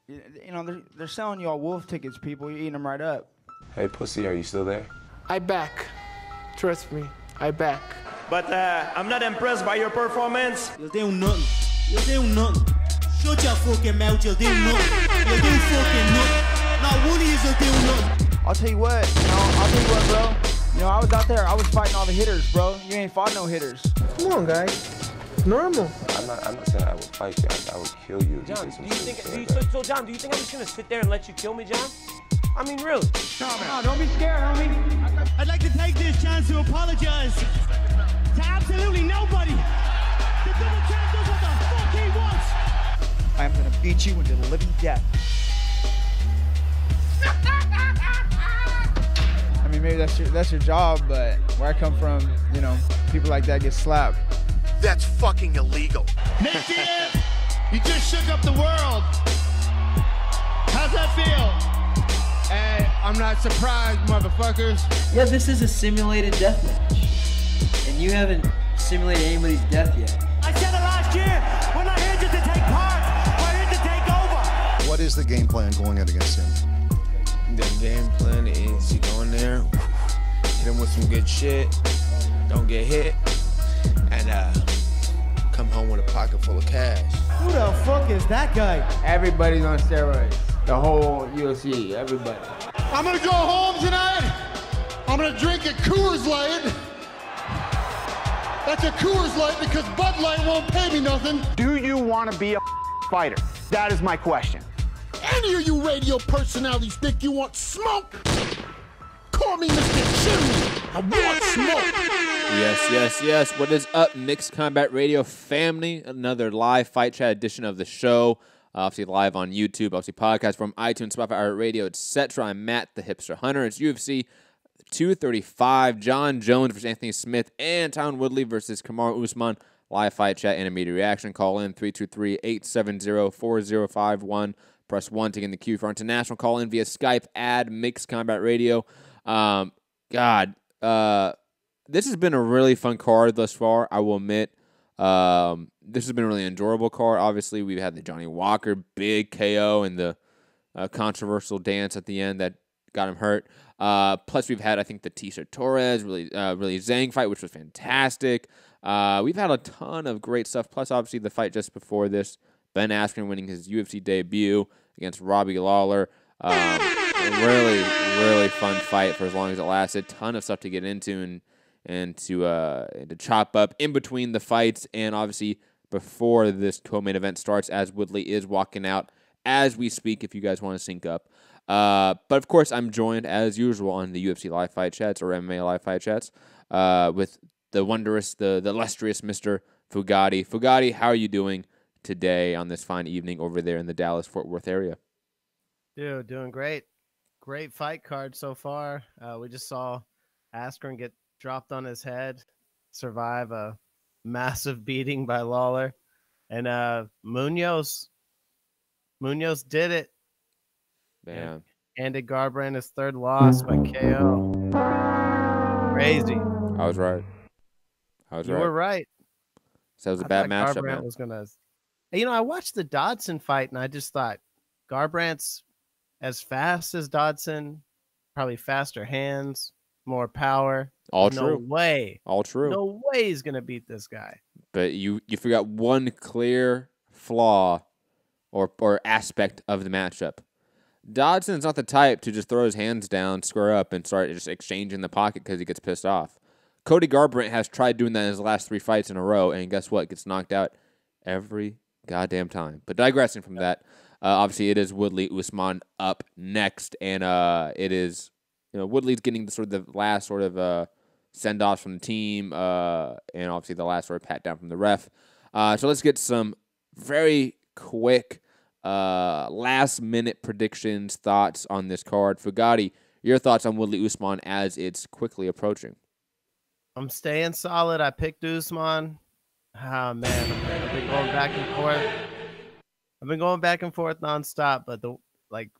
You know, they're selling y'all wolf tickets, people. You're eating them right up. Hey, pussy, are you still there? I back. Trust me, I back. But I'm not impressed by your performance. You'll do nothing. You'll do nothing. Shut your fucking mouth, you'll do nothing. You'll do fucking nothing. Not one of you will do nothing. I'll tell you what, bro. You know, I was out there, I was fighting all the hitters, bro. You ain't fought no hitters. Come on, guys. It's normal. I'm not saying I would fight you. I would kill you. John, do you think? John, do you think I'm just gonna sit there and let you kill me, John? I mean, really? No, don't be scared, homie. I'd like to take this chance to apologize to absolutely nobody. The double champ does what the fuck he wants. I'm gonna beat you into the living death. I mean, maybe that's your job, but where I come from, you know, people like that get slapped. That's fucking illegal. Nick Diaz, you just shook up the world. How's that feel? Hey, I'm not surprised, motherfuckers. Yeah, this is a simulated death match. And you haven't simulated anybody's death yet. I said it last year. We're not here just to take part. We're here to take over. What is the game plan going in against him? The game plan is you go in there, hit him with some good shit, don't get hit, and come home with a pocket full of cash. Who the fuck is that guy? Everybody's on steroids. The whole UFC, everybody. I'm gonna go home tonight. I'm gonna drink a Coors Light. That's a Coors Light because Bud Light won't pay me nothing. Do you want to be a fighter? That is my question. Any of you radio personalities think you want smoke? Call me Mr. Chimney. I want smoke. Yes. What is up, Mixed Combat Radio family? Another live Fight Chat edition of the show. Obviously live on YouTube, obviously podcast from iTunes, Spotify, Radio, etc. I'm Matt, the Hipster Hunter. It's UFC 235. John Jones versus Anthony Smith and Tyron Woodley versus Kamaru Usman. Live Fight Chat and immediate reaction. Call in 323-870-4051. Press 1 to get in the queue for international. Call in via Skype. Add Mixed Combat Radio. This has been a really fun card thus far, I will admit. This has been a really enjoyable card. Obviously, we've had the Johnny Walker big KO and the controversial dance at the end that got him hurt. Plus, we've had, I think, the Tisha Torres, really Zhang fight, which was fantastic. We've had a ton of great stuff. Plus, obviously, the fight just before this, Ben Askren winning his UFC debut against Robbie Lawler. Really fun fight for as long as it lasted. Ton of stuff to get into and to chop up in between the fights, and obviously before this co-main event starts, as Woodley is walking out as we speak, if you guys want to sync up. But of course, I'm joined as usual on the UFC live fight chats or MMA live fight chats with the wondrous, the illustrious Mr. Fugatti. Fugatti, how are you doing today on this fine evening over there in the Dallas-Fort Worth area? Dude, doing great. Great fight card so far. We just saw Askren get dropped on his head, survive a massive beating by Lawler, and Munoz did it. Man, handed Garbrandt his third loss by KO. Crazy. I was right. You were right. So it was a bad matchup. Garbrandt was gonna. You know, I watched the Dodson fight, and I just thought Garbrandt's as fast as Dodson, probably faster hands, more power. All no true. Way. All true. No way he's gonna beat this guy. But you forgot one clear flaw or aspect of the matchup. Dodson's not the type to just throw his hands down, square up, and start just exchanging the pocket because he gets pissed off. Cody Garbrandt has tried doing that in his last 3 fights in a row, and guess what? Gets knocked out every goddamn time. But digressing from that, obviously it is Woodley Usman up next, and it is Woodley's getting the last send-offs from the team, and obviously the last pat down from the ref. So let's get some very quick last-minute predictions, thoughts on this card. Fugatti, your thoughts on Woodley Usman as it's quickly approaching? I'm staying solid. I picked Usman. Oh, man. I've been going back and forth. I've been going back and forth nonstop, but the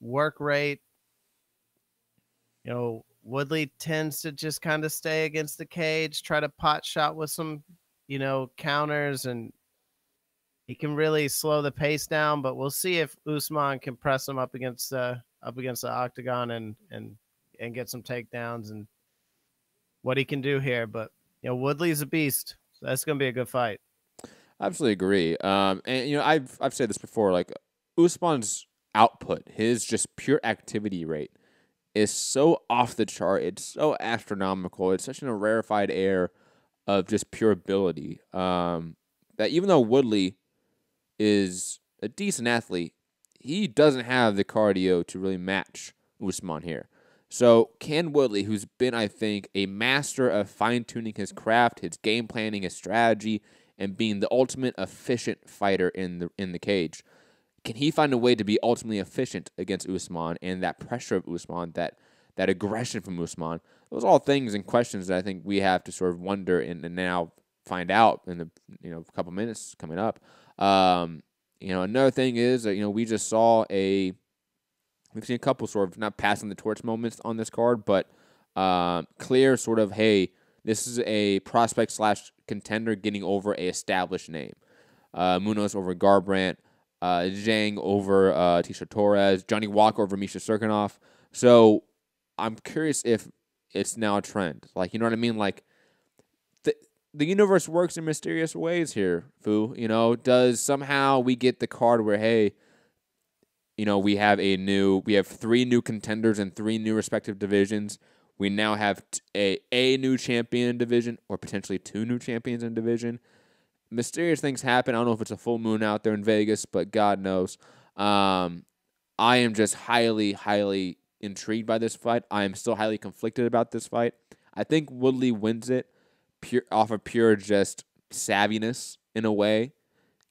work rate, Woodley tends to just kind of stay against the cage, try to pot shot with some, counters, and he can really slow the pace down, but we'll see if Usman can press him up against the octagon and get some takedowns and what he can do here. But Woodley's a beast, so that's gonna be a good fight. I absolutely agree. And I've said this before. Like Usman's output, his just pure activity rate, is so off the chart. It's so astronomical. It's such a rarefied air of just pure ability. That even though Woodley is a decent athlete, he doesn't have the cardio to really match Usman here. So can Woodley, who's been, I think, a master of fine-tuning his craft, his game planning, his strategy, and being the ultimate efficient fighter in the cage, can he find a way to be ultimately efficient against Usman and that pressure of Usman, that aggression from Usman? Those are all things and questions that I think we have to sort of wonder and now find out in the couple minutes coming up. Another thing is that we just saw we've seen a couple sort of not passing the torch moments on this card, but clear sort of, hey, this is a prospect / contender getting over a established name. Munoz over Garbrandt, Zhang over Tisha Torres, Johnny Walker over Misha Serkinov. So I'm curious if it's now a trend. Like, you know what I mean? Like, the universe works in mysterious ways here, Fu. Does somehow we get the card where, hey, we have 3 new contenders in 3 new respective divisions. We now have a new champion in division, or potentially 2 new champions in division. Mysterious things happen. I don't know if it's a full moon out there in Vegas, but God knows. I am just highly, highly intrigued by this fight. I am still highly conflicted about this fight. I think Woodley wins it off of pure just savviness in a way.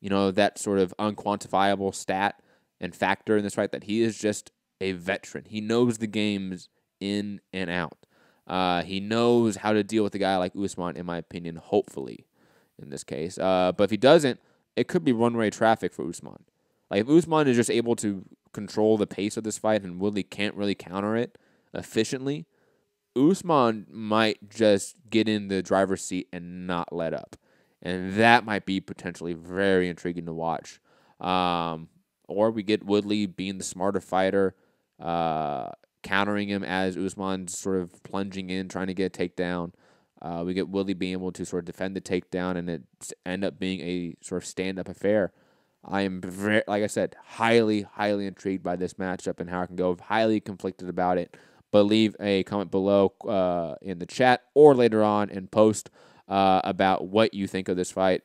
That sort of unquantifiable stat and factor in this fight, that he is just a veteran. He knows the games in and out. He knows how to deal with a guy like Usman, in my opinion, hopefully, in this case. But if he doesn't, it could be one-way traffic for Usman. Like, if Usman is just able to control the pace of this fight and Woodley can't really counter it efficiently, Usman might just get in the driver's seat and not let up. And that might be potentially very intriguing to watch. Or we get Woodley being the smarter fighter, countering him as Usman's sort of plunging in, trying to get a takedown. We get Woodley being able to sort of defend the takedown, and it end up being a sort of stand-up affair. I am, like I said, highly, highly intrigued by this matchup and how it can go. Highly conflicted about it. But leave a comment below in the chat or later on in post about what you think of this fight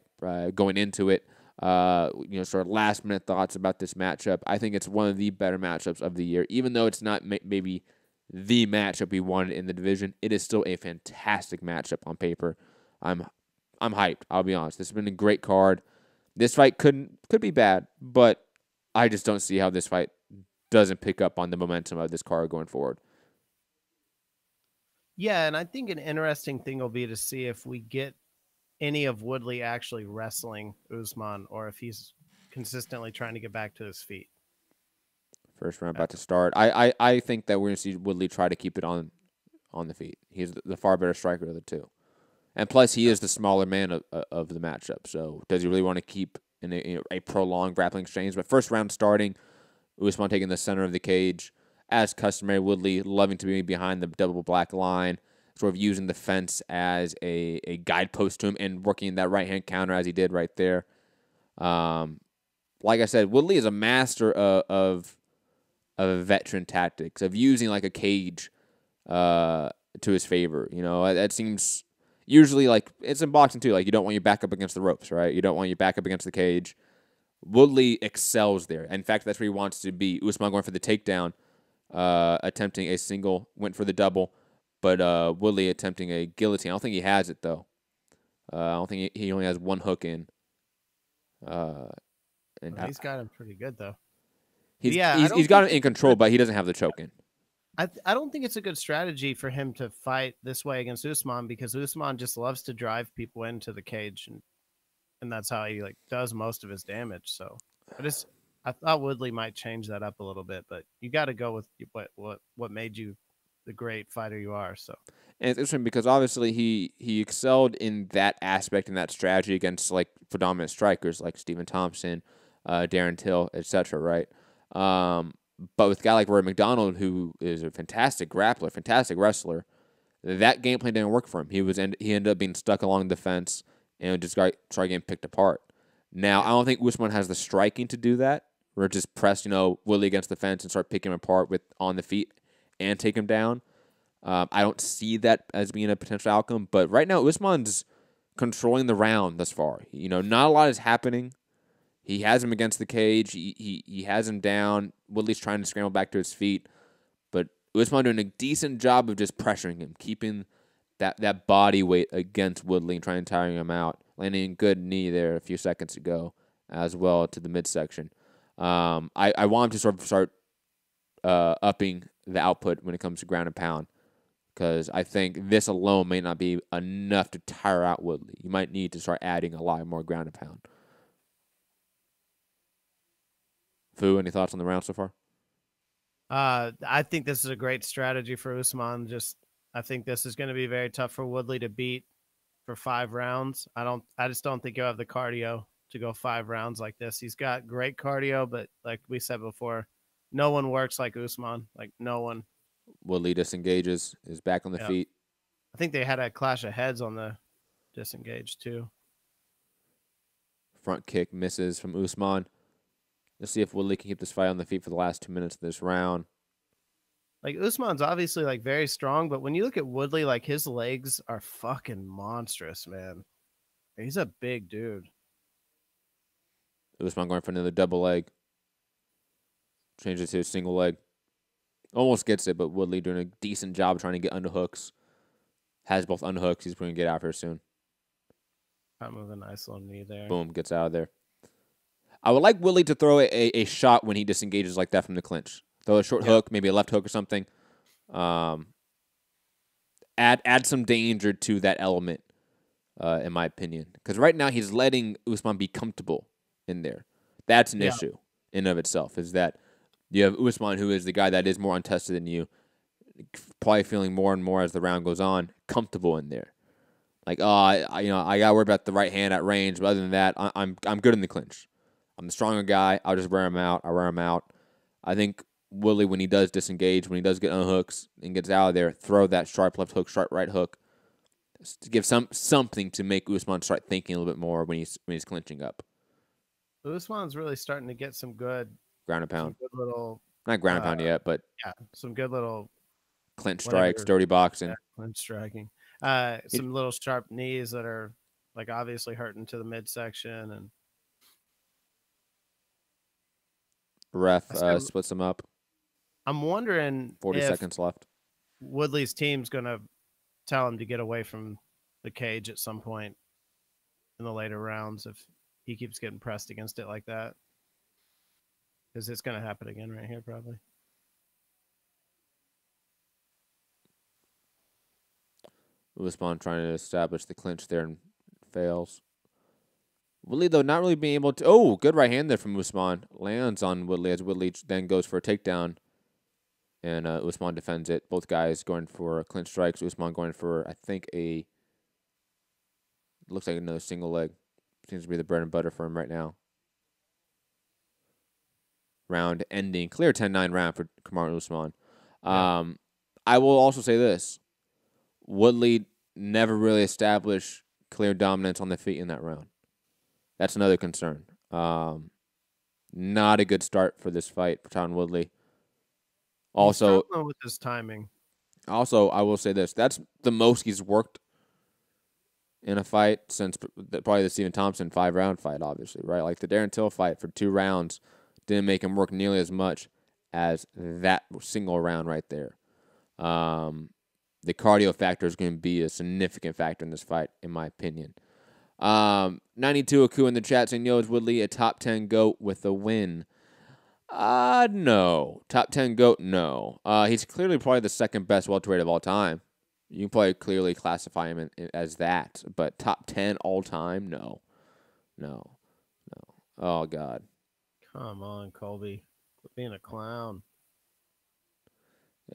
going into it. Sort of last-minute thoughts about this matchup. I think it's one of the better matchups of the year. Even though it's not maybe the matchup we wanted in the division, it is still a fantastic matchup on paper. I'm hyped, I'll be honest. This has been a great card. This fight could be bad, but I just don't see how this fight doesn't pick up on the momentum of this card going forward. Yeah, and I think an interesting thing will be to see if we get any of Woodley actually wrestling Usman, or if he's consistently trying to get back to his feet. First round about to start. I think that we're going to see Woodley try to keep it on the feet. He's the far better striker of the two. And plus, he is the smaller man of the matchup. So does he really want to keep in a prolonged grappling exchange? But first round starting, Usman taking the center of the cage. As customary, Woodley loving to be behind the double black line, sort of using the fence as a guidepost to him and working that right-hand counter as he did right there. Like I said, Woodley is a master of veteran tactics, of using like a cage to his favor. That seems usually, like, it's in boxing too. Like, you don't want your back up against the ropes, right? You don't want your back up against the cage. Woodley excels there. In fact, that's where he wants to be. Usman going for the takedown, attempting a single, went for the double, but Woodley attempting a guillotine. I don't think he has it, though. I don't think he only has one hook in. He's got him pretty good, though. He's got him in control, but he doesn't have the choke in. I don't think it's a good strategy for him to fight this way against Usman, because Usman just loves to drive people into the cage, and that's how he does most of his damage. So I thought Woodley might change that up a little bit, but you got to go with what made you the great fighter you are. So, and it's interesting because obviously he excelled in that aspect and that strategy against like predominant strikers like Stephen Thompson, Darren Till, etc. Right. But with a guy like Rory McDonald, who is a fantastic grappler, fantastic wrestler, that game plan didn't work for him. He ended up being stuck along the fence and just started getting picked apart. Now, I don't think Usman has the striking to do that, or just press, Woodley against the fence and start picking him apart with on the feet and take him down. I don't see that as being a potential outcome. But right now, Usman's controlling the round thus far. Not a lot is happening. He has him against the cage. He has him down. Woodley's trying to scramble back to his feet. But Usman doing a decent job of just pressuring him, keeping that body weight against Woodley and trying to tire him out. Landing a good knee there a few seconds ago as well to the midsection. I want him to sort of start upping the output when it comes to ground and pound, because I think this alone may not be enough to tire out Woodley. You might need to start adding a lot more ground and pound. Fu, any thoughts on the round so far? I think this is a great strategy for Usman. I think this is going to be very tough for Woodley to beat for 5 rounds. I just don't think he'll have the cardio to go 5 rounds like this. He's got great cardio, but like we said before, no one works like Usman. Like no one. Woodley disengages, is back on the feet. I think they had a clash of heads on the disengage too. Front kick misses from Usman. Let's see if Woodley can keep this fight on the feet for the last 2 minutes of this round. Like Usman's obviously like very strong, but when you look at Woodley, like his legs are fucking monstrous, man. He's a big dude. Usman going for another double leg. Changes to a single leg. Almost gets it, but Woodley doing a decent job trying to get underhooks. Has both underhooks. He's going to get out here soon. Kind of a nice little knee there. Boom, gets out of there. I would like Woodley to throw a shot when he disengages like that from the clinch. Throw a short hook, maybe a left hook or something. Add some danger to that element, in my opinion. Because right now he's letting Usman be comfortable in there. That's an issue in and of itself, is that you have Usman, who is the guy that is more untested than you, probably feeling more and more as the round goes on, comfortable in there. Like, I gotta worry about the right hand at range, but other than that, I'm good in the clinch. I'm the stronger guy. I'll just wear him out. I'll wear him out. I think Woodley, when he does disengage, when he does get unhooks and gets out of there, throw that sharp left hook, sharp right hook, to give something to make Usman start thinking a little bit more when he's clinching up. Usman's really starting to get some good ground and pound. Good little, not ground and pound yet, but some good little clinch strikes, dirty boxing, clinch striking. Some little sharp knees that are like obviously hurting to the midsection, and ref splits them up. I'm wondering 40 seconds left. Woodley's team's going to tell him to get away from the cage at some point in the later rounds if he keeps getting pressed against it like that. Because it's going to happen again right here, probably. Usman trying to establish the clinch there and fails. Woodley, though, not really being able to... Oh, good right hand there from Usman. Lands on Woodley as Woodley then goes for a takedown. And Usman defends it. Both guys going for clinch strikes. Usman going for, I think, looks like another single leg. Seems to be the bread and butter for him right now. Round ending. Clear 10-9 round for Kamaru Usman. I will also say this. Woodley never really established clear dominance on the feet in that round. That's another concern. Not a good start for this fight for Tyron Woodley. Also, with his timing. Also, I will say this. That's the most he's worked in a fight since probably the Stephen Thompson 5-round fight, obviously, right? Like the Darren Till fight for 2 rounds didn't make him work nearly as much as that single round right there. The cardio factor is going to be a significant factor in this fight, in my opinion. 92 Aku in the chat saying, yo, is Woodley a top 10 GOAT with a win? No. Top 10 GOAT, no. He's clearly probably the second best welterweight of all time. You can probably clearly classify him as that. But top 10 all time, no. No. Oh, God. Come on, Colby. Quit being a clown.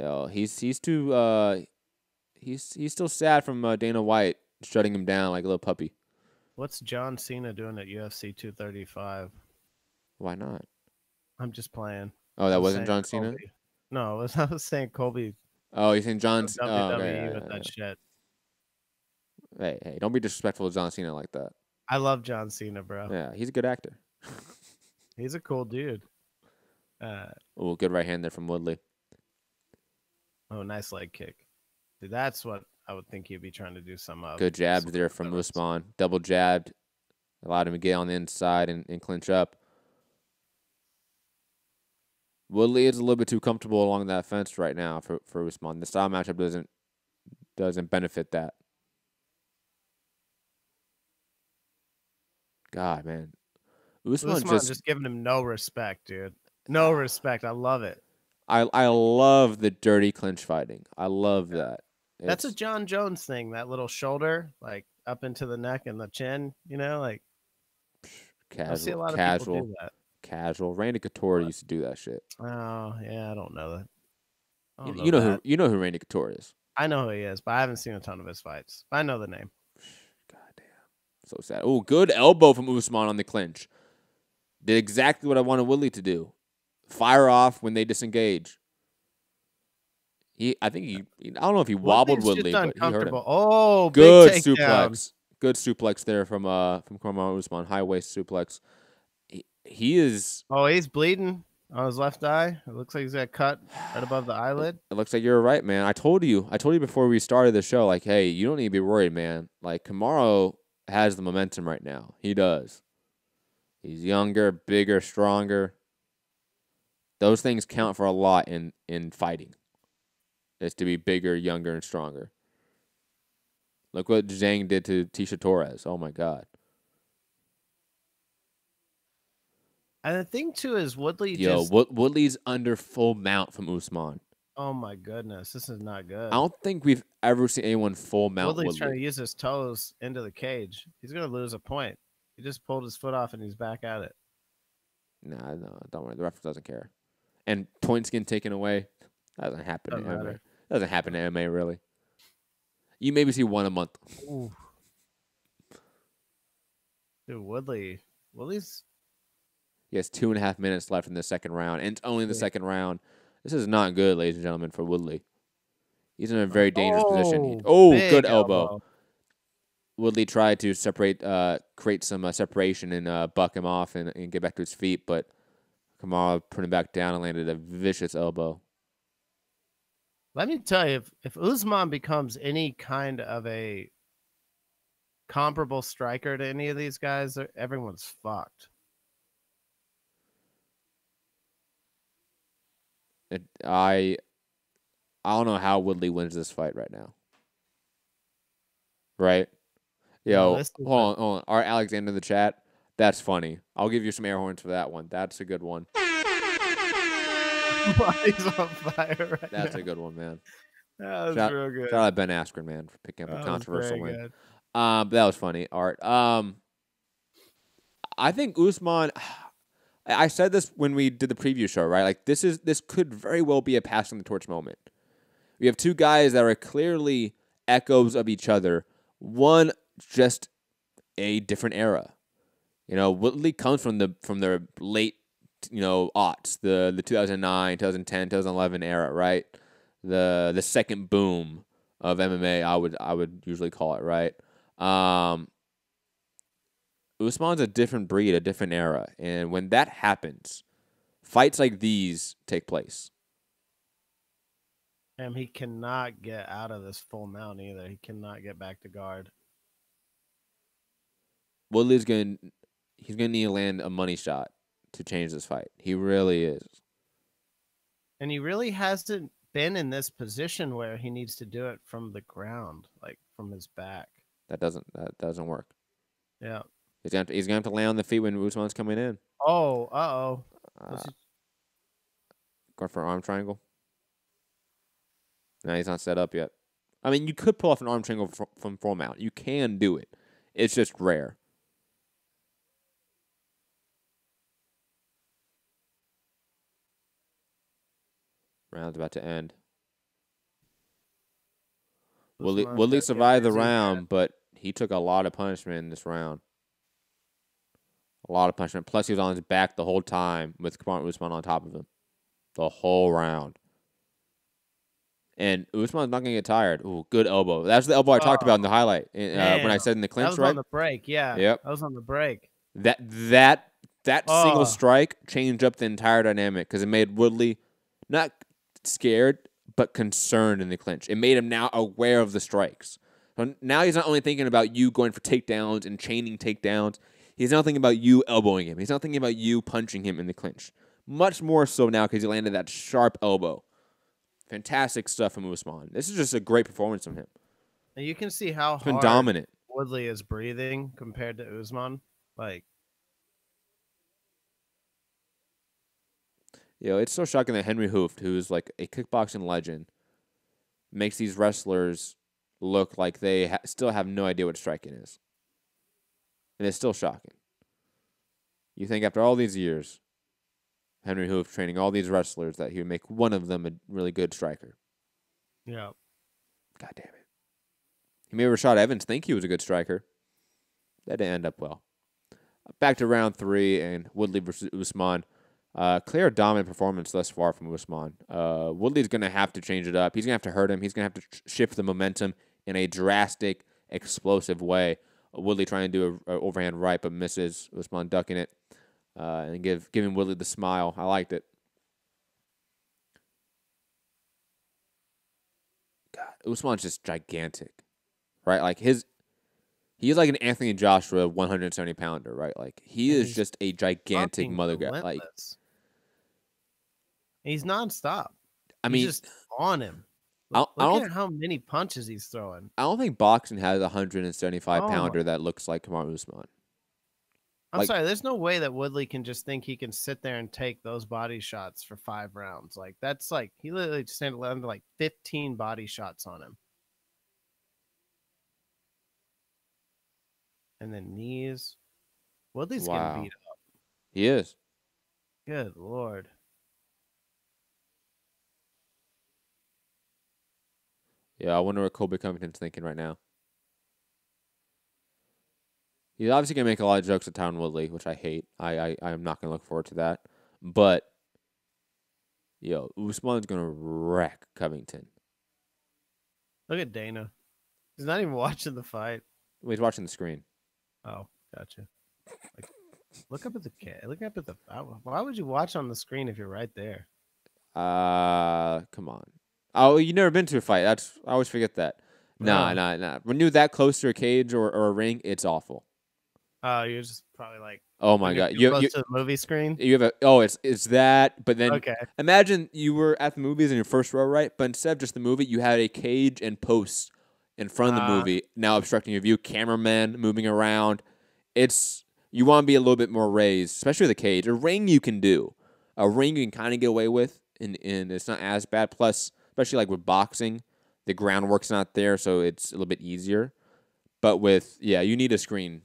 Yo, he's too he's still sad from Dana White shutting him down like a little puppy. What's John Cena doing at UFC 235? Why not? I'm just playing. Oh, that wasn't John Cena? Colby. No, I was saying Colby. Oh, you're saying John WWE okay, with that shit. Hey, don't be disrespectful to John Cena like that. I love John Cena, bro. Yeah, he's a good actor. He's a cool dude. Oh, good right hand there from Woodley. Oh, nice leg kick. Dude, that's what I would think he'd be trying to do some of. Good jabs there from Usman. Double jabbed. Allowed him to get on the inside and clinch up. Woodley is a little bit too comfortable along that fence right now for Usman. The style matchup doesn't benefit that. God, man. Usman just giving him no respect, dude. No respect. I love it. I love the dirty clinch fighting. I love that. That's a John Jones thing, that little shoulder, like up into the neck and the chin, you know, like I see a lot of people do that. Casual. Randy Couture used to do that shit. Oh, yeah, I don't know that. You know who Randy Couture is. I know who he is, but I haven't seen a ton of his fights. I know the name. Goddamn. So sad. Oh, good elbow from Usman on the clinch. Did exactly what I wanted Woodley to do. Fire off when they disengage. I don't know if he wobbled Woodley, but he hurt him. Oh, good big suplex. Good suplex there from Kamaru Usman. High waist suplex. He is. Oh, he's bleeding on his left eye. It looks like he's got cut right above the eyelid. It looks like you're right, man. I told you before we started the show, like, hey, you don't need to be worried, man. Like, Kamaru has the momentum right now. He does. He's younger, bigger, stronger. Those things count for a lot in fighting. Is to be bigger, younger, and stronger. Look what Zhang did to Tisha Torres. Oh, my God. And the thing, too, is Woodley Woodley's under full mount from Usman. Oh, my goodness. This is not good. I don't think we've ever seen anyone full mount Woodley's trying to use his toes into the cage. He's going to lose a point. He just pulled his foot off, and he's back at it. No, don't worry. The referee doesn't care. And points getting taken away, that doesn't happen in MMA. Doesn't happen in MMA, really. You maybe see one a month. Ooh. Dude, Woodley's... He has 2.5 minutes left in the second round, and it's only the second round. This is not good, ladies and gentlemen, for Woodley. He's in a very dangerous position. Oh, good elbow. Woodley tried to create some separation and buck him off and get back to his feet, but Kamaru put him back down and landed a vicious elbow. Let me tell you, if Usman becomes any kind of a comparable striker to any of these guys, everyone's fucked. I don't know how Woodley wins this fight right now. Right? Yo, hold on. Our Alexander in the chat, that's funny. I'll give you some air horns for that one. That's a good one. Body's on fire right That's now. a good one, man. That was real good. Shout out Ben Askren, man, for picking up a controversial win. Good. But that was funny, Art. I think Usman... I said this when we did the preview show, right? Like, this could very well be a passing the torch moment. We have two guys that are clearly echoes of each other. One, just a different era. You know, Woodley comes from the late, aughts, the 2009, 2010, 2011 era, right? The second boom of MMA, I would usually call it, right? Usman's a different breed, a different era. And when that happens, fights like these take place. And he cannot get out of this full mount either. He cannot get back to guard. Woodley's gonna need to land a money shot to change this fight. He really is. And he really hasn't been in this position where he needs to do it from the ground, like from his back. That doesn't work. Yeah. He's gonna have to land on the feet when Usman's coming in. Oh, uh-oh. Going for an arm triangle. No, he's not set up yet. I mean, you could pull off an arm triangle from full mount. You can do it. It's just rare. Round's about to end. Woodley survived the round, but he took a lot of punishment in this round. A lot of punishment. Plus, he was on his back the whole time with Kamaru Usman on top of him. The whole round. And Usman's not going to get tired. Ooh, good elbow. That's the elbow I talked about in the highlight when I said in the clinch, that was right? on the break, yeah. Yep. That was on the break. That single strike changed up the entire dynamic because it made Woodley not scared, but concerned in the clinch. It made him now aware of the strikes. So now he's not only thinking about you going for takedowns and chaining takedowns. He's not thinking about you elbowing him. He's not thinking about you punching him in the clinch. Much more so now because he landed that sharp elbow. Fantastic stuff from Usman. This is just a great performance from him. And you can see how He's been hard dominant. Woodley is breathing compared to Usman. Like, it's so shocking that Henry Hooft, who's like a kickboxing legend, makes these wrestlers look like they still have no idea what striking is. And it's still shocking. You think after all these years, Henry Hooft training all these wrestlers, that he would make one of them a really good striker. yeah. God damn it. He made Rashad Evans think he was a good striker. That didn't end up well. Back to round 3 and Woodley versus Usman. Clear dominant performance thus far from Usman. Woodley's going to have to change it up. He's going to have to hurt him. He's going to have to shift the momentum in a drastic, explosive way. Woodley trying to do an overhand right, but misses. Usman ducking it and giving Woodley the smile. I liked it. God, Usman's just gigantic, right? Like he's like an Anthony Joshua 170-pounder, right? Like he is just a gigantic mother guy. Like he's nonstop. I mean, he's just on him. Look at how many punches he's throwing. I don't think boxing has a 175-pounder that looks like Kamaru Usman. I'm sorry, there's no way that Woodley can just think he can sit there and take those body shots for 5 rounds. Like, that's like, he literally just landed like 15 body shots on him. And then knees. Woodley's getting beat up. He is. Good Lord. Yeah, I wonder what Colby Covington's thinking right now. He's obviously going to make a lot of jokes at Tyron Woodley, which I hate. I'm not going to look forward to that. But, Usman's going to wreck Covington. Look at Dana. He's not even watching the fight. Well, he's watching the screen. Oh, gotcha. Like, look up at the. Why would you watch on the screen if you're right there? Come on. Oh, you've never been to a fight. I always forget that. Nah. When you're that close to a cage or a ring, it's awful. Oh, you're just probably like. Oh my God! You close to the movie screen. You have it's that. But then imagine you were at the movies in your first row, right? But instead of just the movie, you had a cage and posts in front of the movie now obstructing your view. Cameraman moving around. You want to be a little bit more raised, especially with a cage. A ring you can do. A ring you can kind of get away with, and it's not as bad. Plus, especially like with boxing, the groundwork's not there, so it's a little bit easier. But you need a screen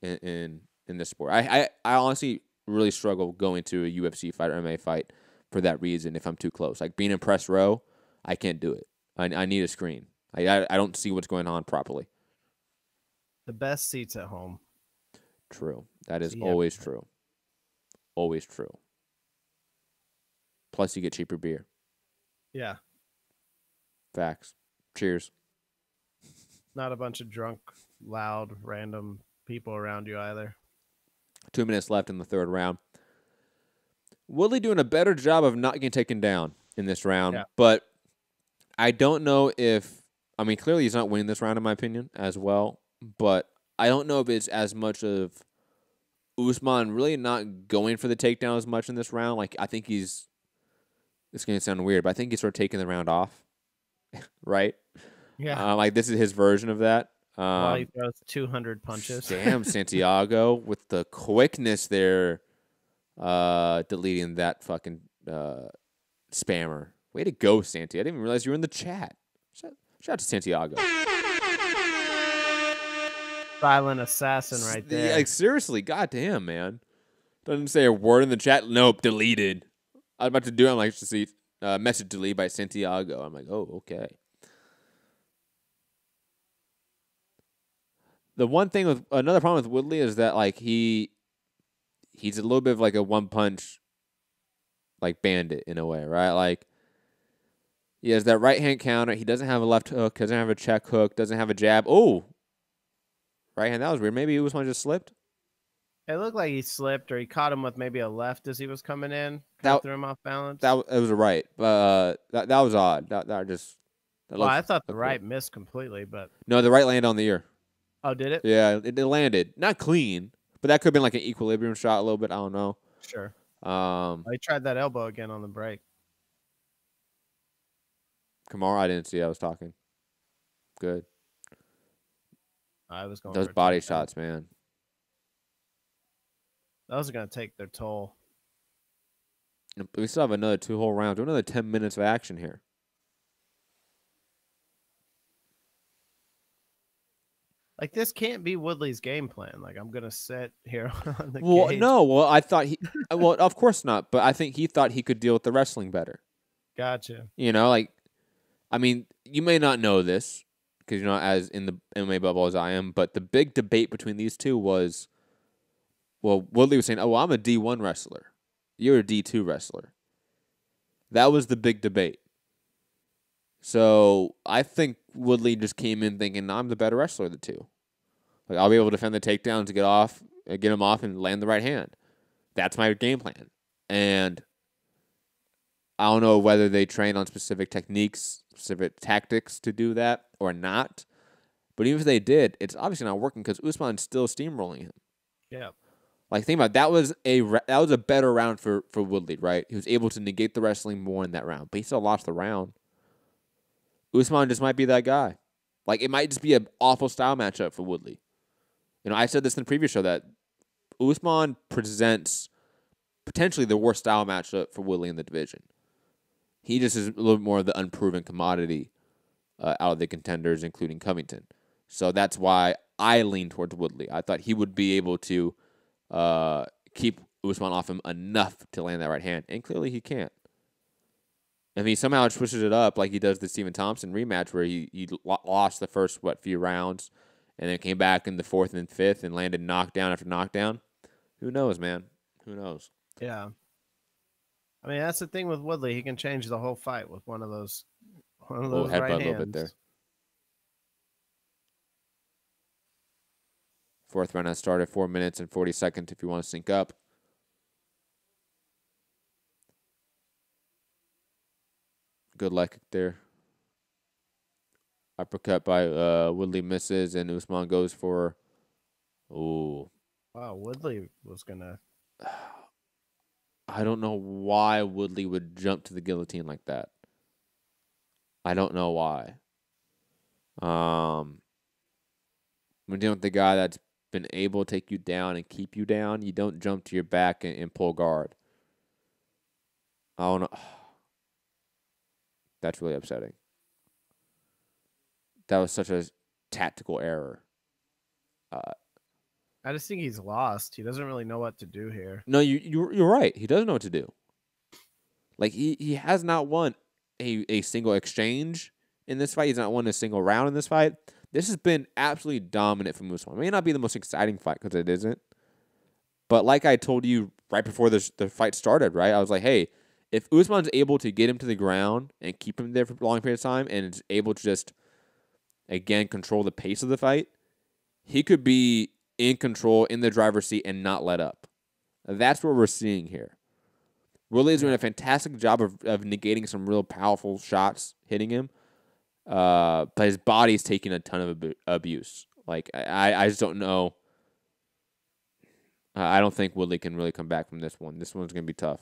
in this sport. I honestly really struggle going to a UFC fight or MMA fight for that reason. If I'm too close, like being in press row, I can't do it. I need a screen. I don't see what's going on properly. The best seats at home. True. That is always true. Always true. Plus, you get cheaper beer. Yeah. Facts. Cheers. Not a bunch of drunk, loud, random people around you either. 2 minutes left in the third round. Woodley doing a better job of not getting taken down in this round, but I don't know if... I mean, clearly he's not winning this round, in my opinion, as well, but I don't know if it's as much of Usman really not going for the takedown as much in this round. Like, I think he's... It's going to sound weird, but I think he's sort of taking the round off, right? Yeah. Like, this is his version of that. While he throws 200 punches. Damn, Santiago, with the quickness there, deleting that fucking spammer. Way to go, Santi. I didn't even realize you were in the chat. Shout out to Santiago. Silent assassin right there. Yeah, like, seriously, goddamn, man. Doesn't say a word in the chat. Nope, deleted. I was about to do it. I'm like, to see message delete by Santiago. I'm like, oh, okay. The one thing with another problem with Woodley is that like he's a little bit of like a one punch like bandit in a way, right? Like he has that right hand counter. He doesn't have a left hook, doesn't have a check hook, doesn't have a jab. Oh, right hand. That was weird. Maybe Usman just slipped. It looked like he slipped, or he caught him with maybe a left as he was coming in. That threw him off balance. It was a right, but that was odd. That just. Well, I thought the right missed completely, but no, the right landed on the ear. Oh, did it? Yeah, it landed not clean, but that could have been like an equilibrium shot a little bit. I don't know. Sure. I tried that elbow again on the break. Kamaru, I didn't see. I was talking. Good. I was going. Those body shots, man. Those are going to take their toll. We still have another 2 whole rounds. Another 10 minutes of action here. Like, this can't be Woodley's game plan. Like, I'm going to sit here on the cage. No. Well, I thought he... well, of course not. But I think he thought he could deal with the wrestling better. Gotcha. You know, like... I mean, you may not know this, because you're not as in the MMA bubble as I am, but the big debate between these two was... Well, Woodley was saying, oh, I'm a D1 wrestler. You're a D2 wrestler. That was the big debate. So I think Woodley just came in thinking, I'm the better wrestler of the two. Like, I'll be able to defend the takedown to get him off and land the right hand. That's my game plan. And I don't know whether they train on specific techniques, specific tactics to do that or not. But even if they did, it's obviously not working because Usman's still steamrolling him. Yeah. Like, think about it, that was a better round for Woodley, right? He was able to negate the wrestling more in that round, but he still lost the round. Usman just might be that guy. Like, it might just be an awful style matchup for Woodley. You know, I said this in the previous show that Usman presents potentially the worst style matchup for Woodley in the division. He just is a little bit more of the unproven commodity out of the contenders, including Covington. So that's why I lean towards Woodley. I thought he would be able to keep Usman off him enough to land that right hand, and clearly he can't. If he somehow switches it up like he does the Stephen Thompson rematch where he lost the first, few rounds and then came back in the 4th and 5th and landed knockdown after knockdown, who knows, man? Who knows? Yeah. I mean, that's the thing with Woodley. He can change the whole fight with one of those right headbutt hands. A little bit there. 4th round has started, 4 minutes and 40 seconds if you want to sync up. Good luck there. Uppercut by Woodley misses, and Usman goes for... Ooh. Wow, Woodley was going to... I don't know why Woodley would jump to the guillotine like that. I don't know why. We're dealing with the guy that's been able to take you down and keep you down. You don't jump to your back and pull guard. I don't know. That's really upsetting. That was such a tactical error. I just think he's lost. He doesn't really know what to do here. No, you're right. He doesn't know what to do. Like, he has not won a single exchange in this fight. He's not won a single round in this fight. This has been absolutely dominant from Usman. It may not be the most exciting fight because it isn't. But like I told you right before the fight started, right? I was like, hey, if Usman's able to get him to the ground and keep him there for a long period of time and is able to just, again, control the pace of the fight, he could be in control, in the driver's seat, and not let up. That's what we're seeing here. Woodley is doing a fantastic job of negating some real powerful shots, hitting him. But his body's taking a ton of abuse. Like, I just don't know. I don't think Woodley can really come back from this one. This one's going to be tough.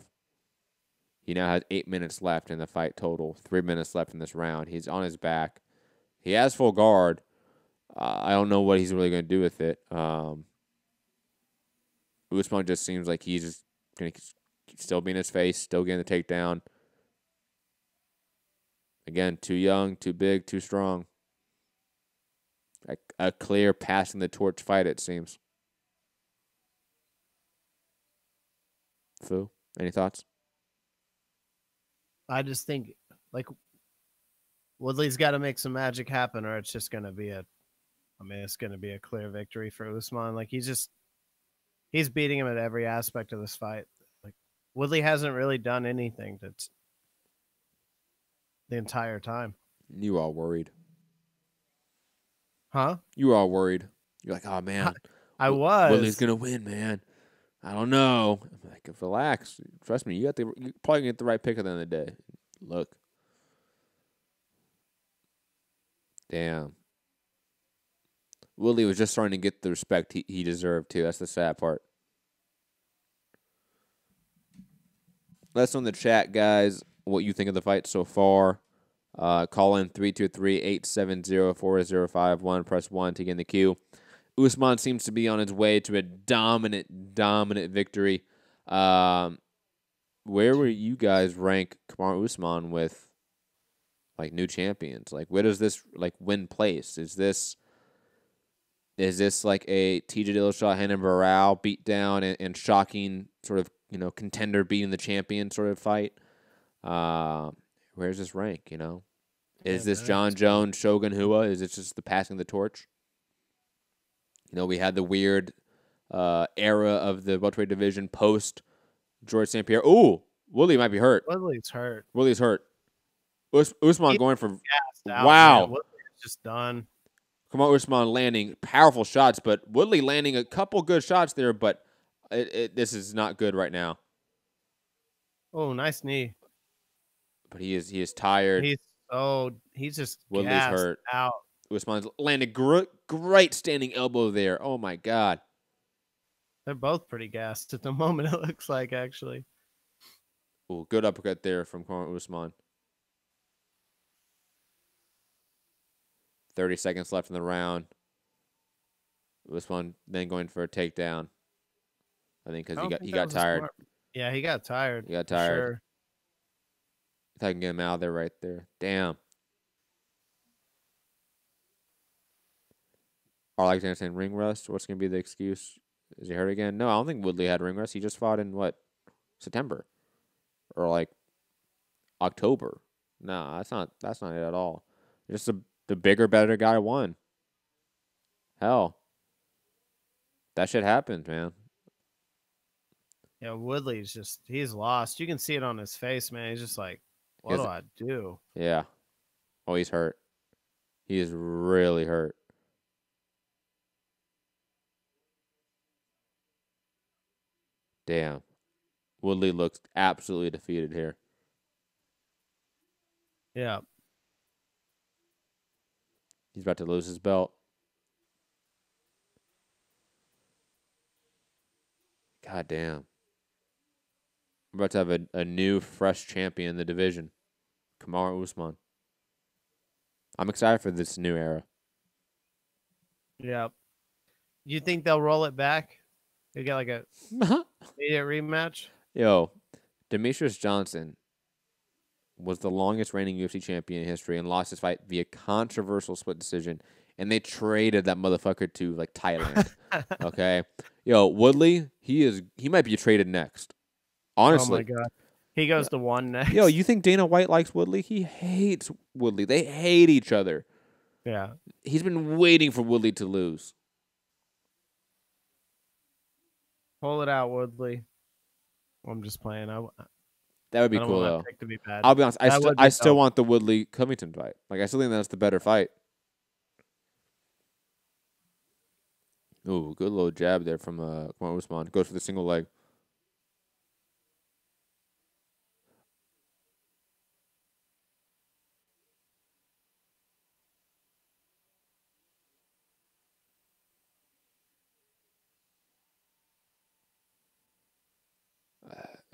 He now has 8 minutes left in the fight total. 3 minutes left in this round. He's on his back. He has full guard. I don't know what he's really going to do with it. Usman just seems like he's just going to still be in his face, still getting the takedown. Again, too young, too big, too strong. A clear passing the torch fight, it seems. Fu, any thoughts? I just think, like, Woodley's got to make some magic happen, or it's just going to be a I mean, it's going to be a clear victory for Usman. Like, he's beating him at every aspect of this fight. Like, Woodley hasn't really done anything the entire time. You all worried. Huh? You were all worried. You're like, oh, man. I was. Woodley's going to win, man. I don't know. I'm like, relax. Trust me, you're probably going to get the right pick at the end of the day. Look. Damn. Woodley was just starting to get the respect he deserved, too. That's the sad part. Let us know in the chat, guys, what you think of the fight so far. Call in 323-870-4051. Press 1 to get in the queue. Usman seems to be on his way to a dominant victory. Where were you guys rank Kamaru Usman with, like, new champions? Like, where does this, like, win place? Is this like a TJ Dillashaw, Renan Barao beatdown and shocking sort of, you know, contender beating the champion sort of fight? Where's this rank, you know? Is this John Jones, Shogun Hua? Is it just the passing of the torch? You know, we had the weird era of the welterweight division post George St. Pierre. Ooh, Woodley might be hurt. Woodley's hurt. Woodley's hurt. Usman going for out, wow. Woodley's just done. Kamaru Usman landing powerful shots, but Woodley landing a couple good shots there, but this is not good right now. Oh, nice knee. But he is tired. He's just Woodley's gassed hurt. out. Usman's landed great standing elbow there. Oh my God. They're both pretty gassed at the moment, it looks like, actually. Ooh, good uppercut there from Kamaru Usman. 30 seconds left in the round. Usman then going for a takedown. I think because he got tired. Yeah, he got tired. He got tired. Sure. If I can get him out of there right there. Damn. Alexander saying ring rust. What's going to be the excuse? Is he hurt again? No, I don't think Woodley had ring rust. He just fought in, what, September? Or, like, October. No, that's not it at all. Just the bigger, better guy won. Hell. That shit happens, man. Yeah, Woodley's he's lost. You can see it on his face, man. He's just like, what do I do? Yeah. Oh, he's hurt. He is really hurt. Damn. Woodley looks absolutely defeated here. Yeah. He's about to lose his belt. God damn. We're about to have a new, fresh champion in the division. Kamaru Usman. I'm excited for this new era. Yeah. You think they'll roll it back? They get like a immediate rematch? Yo, Demetrius Johnson was the longest reigning UFC champion in history and lost his fight via controversial split decision. And they traded that motherfucker to, like, Thailand. Okay? Yo, Woodley, he might be traded next. Honestly. Oh, my God. He goes to one next. Yo, you think Dana White likes Woodley? He hates Woodley. They hate each other. Yeah. He's been waiting for Woodley to lose. Pull it out, Woodley. I'm just playing. That would be cool, though. To be bad. I'll be honest. I still want the Woodley Covington fight. Like, I still think that's the better fight. Ooh, good little jab there from Kamaru Usman. Goes for the single leg.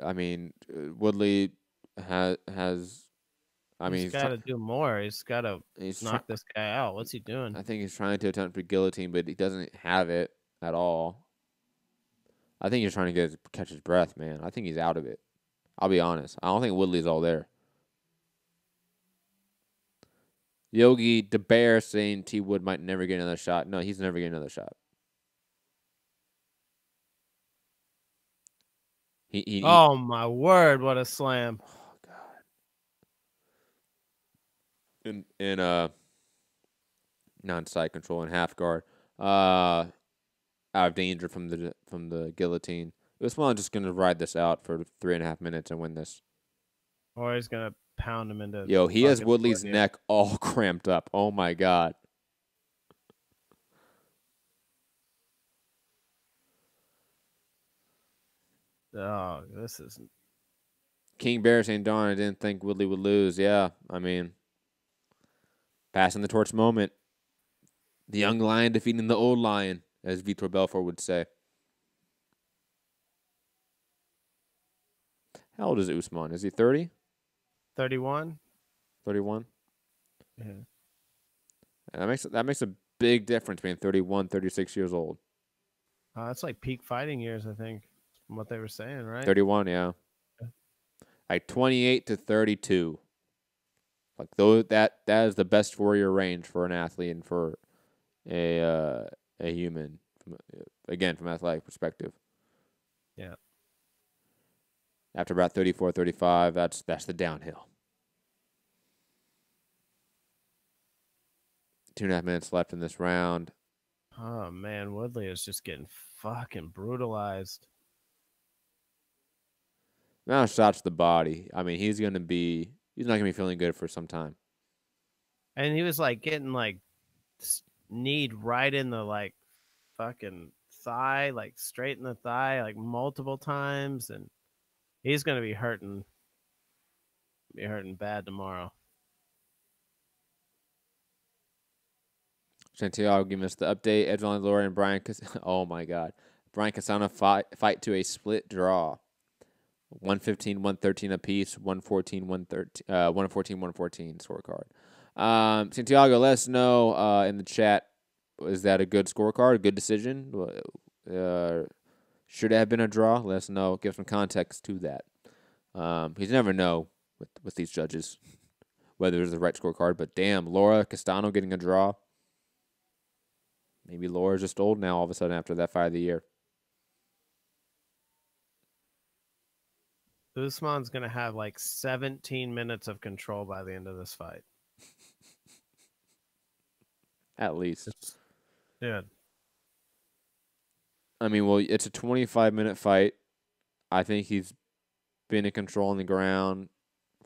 I mean, Woodley has. I mean, he's got to do more. He's got to knock this guy out. What's he doing? I think he's trying to attempt to guillotine, but he doesn't have it at all. I think he's trying to catch his breath, man. I think he's out of it. I'll be honest. I don't think Woodley's all there. Yogi DeBear saying T. Wood might never get another shot. No, he's never getting another shot. Oh, my word. What a slam. Oh, God. And Non-side control and half guard. Out of danger from the guillotine. Usman just gonna ride this out for 3.5 minutes and win this. Or he's gonna pound him into. Yo, he has fucking Woodley's oblivion. neck all cramped up. Oh my god. Oh, this is. King Bear saying, darn, I didn't think Woodley would lose. Yeah, I mean, passing the torch moment. The young lion defeating the old lion, as Vitor Belfort would say. How old is Usman? Is he 30? 31. 31? Yeah. And that makes a big difference between 31, 36 years old. That's like peak fighting years, I think, from what they were saying, right? 31, yeah. Like 28 to 32. Like that is the best 4-year range for an athlete and for a human. From an athletic perspective. Yeah. After about 34, 35, that's the downhill. 2.5 minutes left in this round. Oh man, Woodley is just getting fucking brutalized. Now shots to the body. I mean, he's not gonna be feeling good for some time. And he was like getting like kneed right in the like fucking thigh, like straight in the thigh, like multiple times, and he's gonna be hurting bad tomorrow. Santiago giving us the update. Edgeline Laura and Brian. Oh my God, Brian Casano fight to a split draw. 115, 113 apiece. 114, 113. 114, 114 scorecard. Santiago, let us know in the chat. Is that a good scorecard? A good decision? Should it have been a draw? Let us know. Give some context to that. You never know with these judges whether it's the right scorecard. But damn, Laura Castano getting a draw. Maybe Laura's just old now all of a sudden after that fight of the year. Usman's going to have like 17 minutes of control by the end of this fight. At least. Yeah. I mean, well, it's a 25-minute fight. I think he's been in control on the ground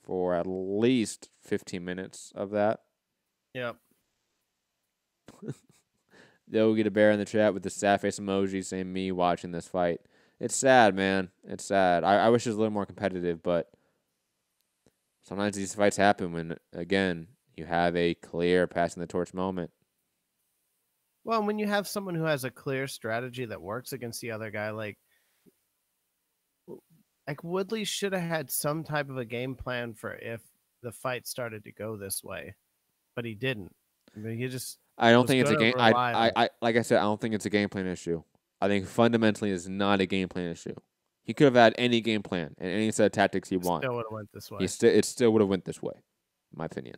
for at least 15 minutes of that. Yep. They'll get a bear in the chat with the sad face emoji saying me watching this fight. It's sad, man. It's sad. I wish it was a little more competitive, but sometimes these fights happen when, again, you have a clear passing the torch moment. Well, when you have someone who has a clear strategy that works against the other guy, like Woodley should have had some type of a game plan for if the fight started to go this way, but he didn't. I mean, he just. I don't think it's a game. I like I said, I don't think it's a game plan issue. I think fundamentally it's not a game plan issue. He could have had any game plan and any set of tactics he wanted. Still would have went this way. It still would have went this way, in my opinion.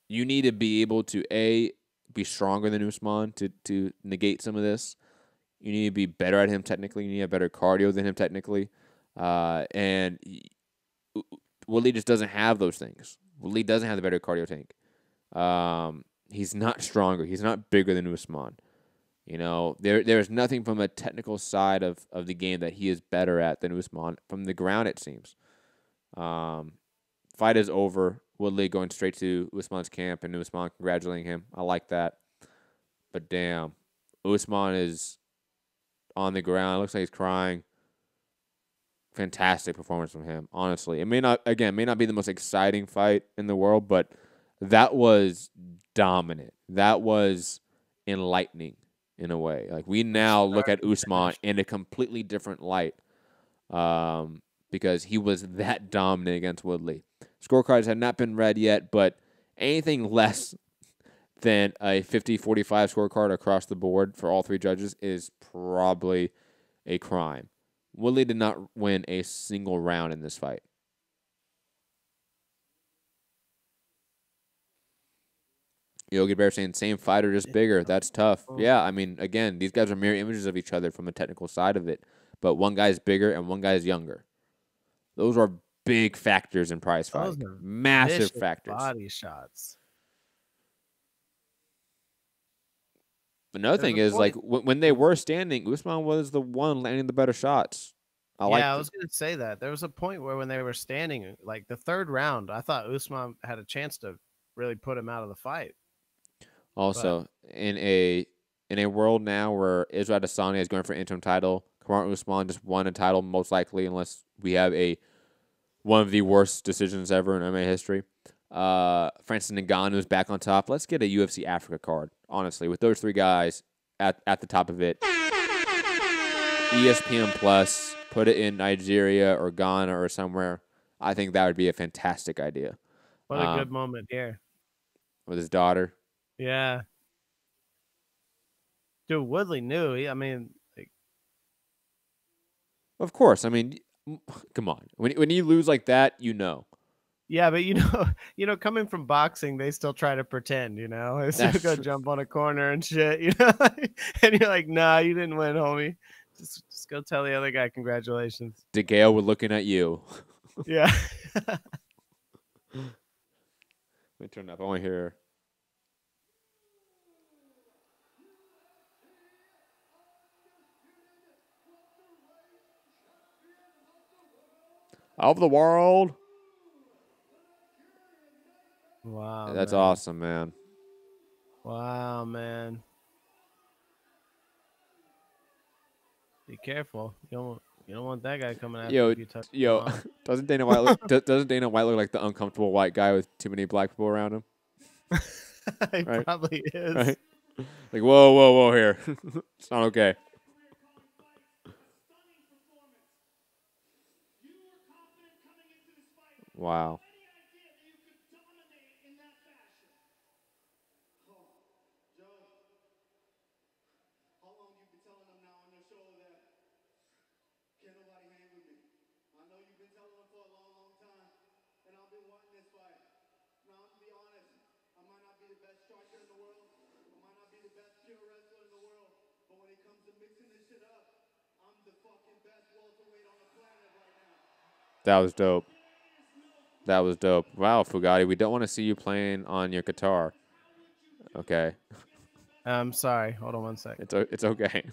You need to be able to be stronger than Usman to negate some of this. You need to be better at him technically. You need to have better cardio than him technically. And Woodley just doesn't have those things. Woodley doesn't have the better cardio tank. He's not stronger. He's not bigger than Usman. You know, there's nothing from a technical side of the game that he is better at than Usman. From the ground, it seems. Fight is over. Woodley going straight to Usman's camp and Usman congratulating him. I like that. But damn, Usman is on the ground. Looks like he's crying. Fantastic performance from him, honestly. It may not be the most exciting fight in the world, but that was dominant. That was enlightening in a way. Like, we now look at Usman in a completely different light because he was that dominant against Woodley. Scorecards have not been read yet, but anything less than a 50-45 scorecard across the board for all three judges is probably a crime. Woodley did not win a single round in this fight. Yogi Bear saying same fighter, just bigger. That's tough. Yeah, I mean, again, these guys are mirror images of each other from a technical side of it. But one guy's bigger and one guy's younger. Those are big factors in prize fight. Those are Massive vicious factors. body shots. Another thing is, like, when they were standing, Usman was the one landing the better shots. I was going to say that. There was a point where when they were standing, like the third round, I thought Usman had a chance to really put him out of the fight. Also, in a world now where Israel Adesanya is going for an interim title, Kamaru Usman just won a title most likely, unless we have one of the worst decisions ever in MMA history. Francis Ngannou is back on top. Let's get a UFC Africa card, honestly, with those 3 guys at the top of it. ESPN Plus, put it in Nigeria or Ghana or somewhere. I think that would be a fantastic idea. What a good moment here. With his daughter. Yeah. Dude, Woodley knew. Of course. I mean, come on. When you lose like that, you know. Yeah, but coming from boxing, they still try to pretend, They still go jump on a corner and shit, And you're like, nah, you didn't win, homie. Just go tell the other guy congratulations. DeGale, we're looking at you. Yeah. Let me turn up. I want to hear. Of the world. Wow. That's awesome, man. Wow, man. Be careful. You don't want that guy coming after you. Doesn't Dana White look like the uncomfortable white guy with too many black people around him? He probably is. Right? Like, whoa here. It's not okay. Wow. That was dope. That was dope. Wow, Fugatti, we don't want to see you playing on your guitar. Okay. I'm sorry. Hold on one second. It's okay.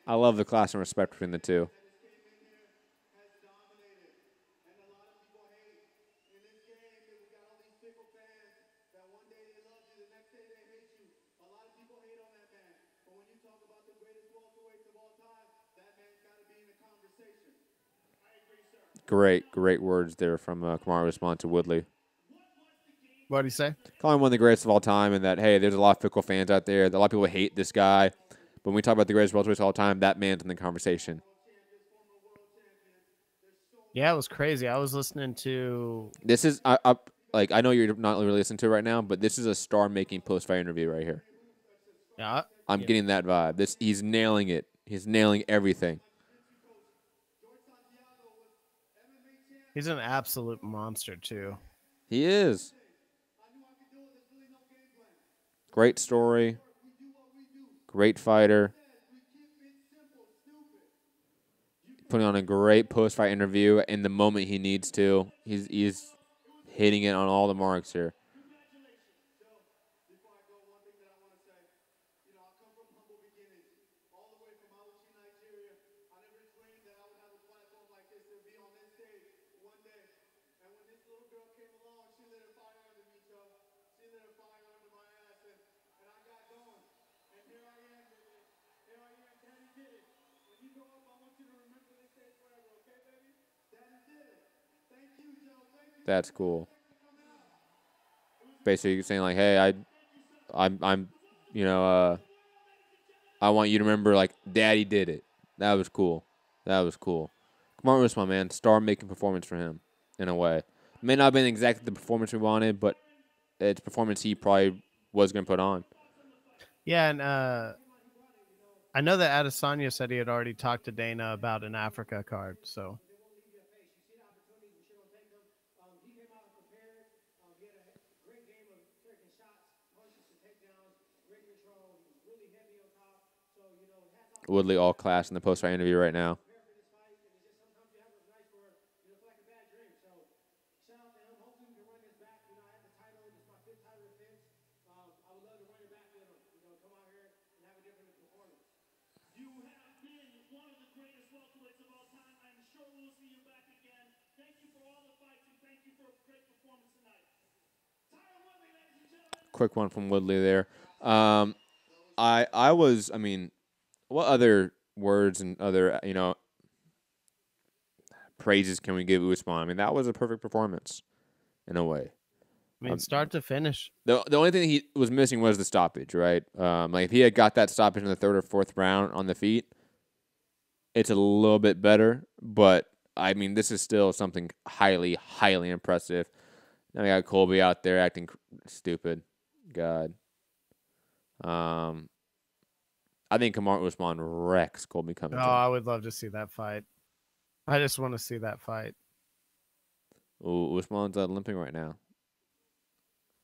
I love the class and respect between the two. Great words there from Kamaru Usman to Woodley. What did he say? Calling him one of the greatest of all time, and that, hey, there's a lot of fickle fans out there. A lot of people hate this guy. But when we talk about the greatest welterweights of all time, that man's in the conversation. Yeah, it was crazy. I was listening to... This is, I know you're not really listening to it right now, but this is a star-making post-fight interview right here. Yeah. I'm getting that vibe. He's nailing it. He's nailing everything. He's an absolute monster, too. He is. Great story. Great fighter. Putting on a great post-fight interview in the moment he needs to. He's hitting it on all the marks here. That's cool. Basically saying like, hey, I'm I want you to remember like Daddy did it. That was cool. That was cool. Kamaru Usman, man, star-making performance for him in a way. May not have been exactly the performance we wanted, but it's performance he probably was going to put on. Yeah, and I know that Adesanya said he had already talked to Dana about an Africa card, so. Woodley all class in the post-fight interview right now. Quick one from Woodley there. I mean, what other words and other, praises can we give Usman? I mean, that was a perfect performance in a way. I mean, start to finish. The only thing he was missing was the stoppage, right? Like if he had got that stoppage in the 3rd or 4th round on the feet, it's a little bit better. But I mean, this is still something highly, highly impressive. Now we got Colby out there acting stupid. God. I think Kamaru Usman wrecks Colby Covington. Oh, I would love to see that fight. I just want to see that fight. Ooh, Usman's limping right now.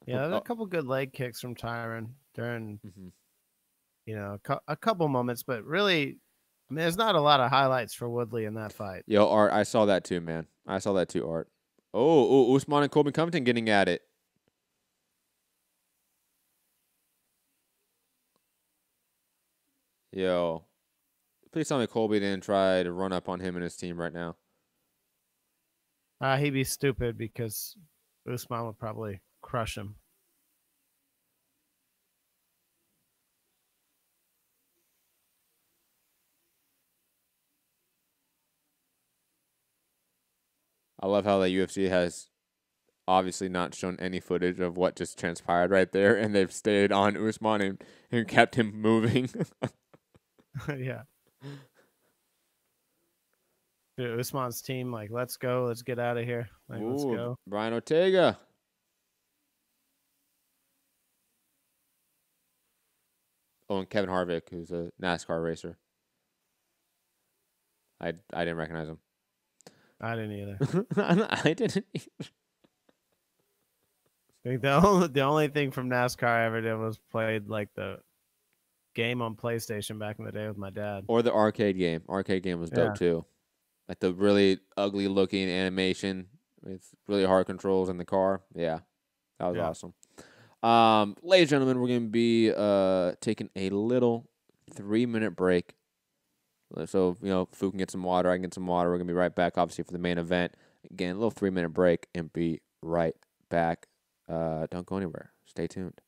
Yeah, there's a couple good leg kicks from Tyron during, a couple moments, but really, I mean, there's not a lot of highlights for Woodley in that fight. Yo, Art, I saw that too, man. I saw that too, Art. Oh, Usman and Colby Covington getting at it. Yo, please tell me Colby didn't try to run up on him and his team right now. He'd be stupid because Usman would probably crush him. I love how the UFC has obviously not shown any footage of what just transpired right there, and they've stayed on Usman and kept him moving. Yeah. Dude, Usman's team, like, let's go. Let's get out of here. Like, let's go. Brian Ortega. Oh, and Kevin Harvick, who's a NASCAR racer. I didn't recognize him. I didn't either. I didn't either. I think the only thing from NASCAR I ever did was played like the game on PlayStation back in the day with my dad. Or the arcade game. Arcade game was dope too. Like the really ugly looking animation with really hard controls in the car. Yeah, that was awesome. Ladies and gentlemen, we're going to be taking a little 3-minute break. So, Fu can get some water, I can get some water. We're going to be right back, obviously, for the main event. Again, a little 3-minute break and be right back. Don't go anywhere. Stay tuned.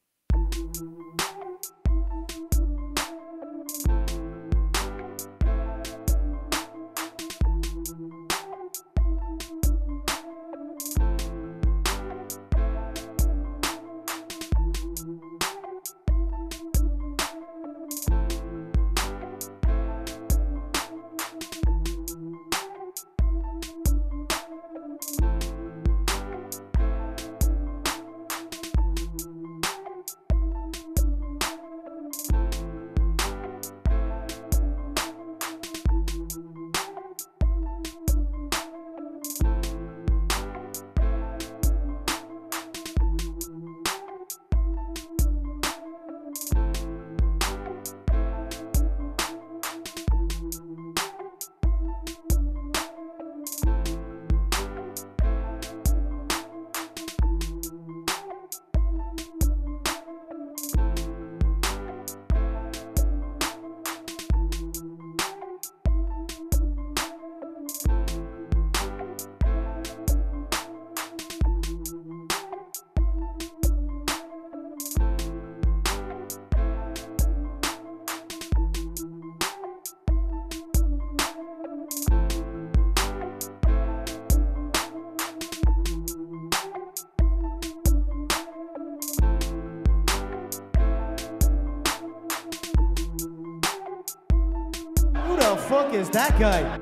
Fuck is that guy?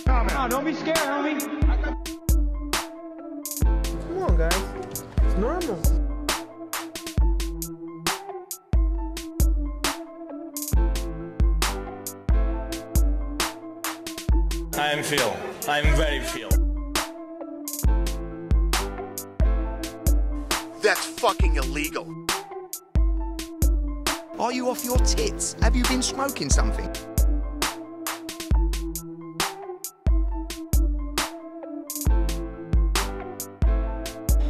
Come on, don't be scared, homie. Come on, guys. It's normal. I'm Phil. I'm very Phil. That's fucking illegal. Are you off your tits? Have you been smoking something?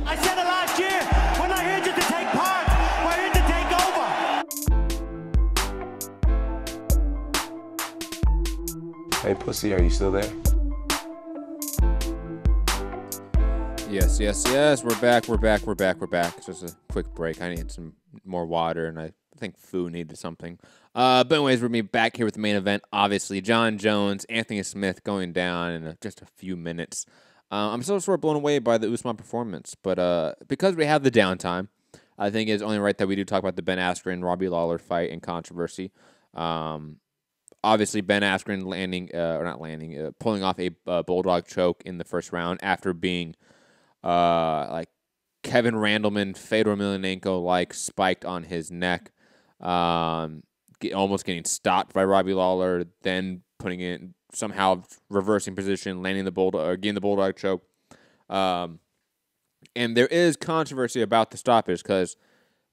I said it last year. We're not here just to take part. We're here to take over. Hey, pussy, are you still there? Yes, yes, yes. We're back. It's just a quick break. I need some more water, and I think Fu needed something. But anyways, we're going to be back here with the main event. Obviously, Jon Jones, Anthony Smith going down in just a few minutes. I'm still sort of blown away by the Usman performance, but because we have the downtime, I think it's only right that we do talk about the Ben Askren Robbie Lawler fight and controversy. Obviously, Ben Askren pulling off a bulldog choke in the first round after being like Kevin Randleman, Fedor Emelianenko spiked on his neck, almost getting stopped by Robbie Lawler, then putting it somehow reversing position, landing getting the bulldog choke. And there is controversy about the stoppage because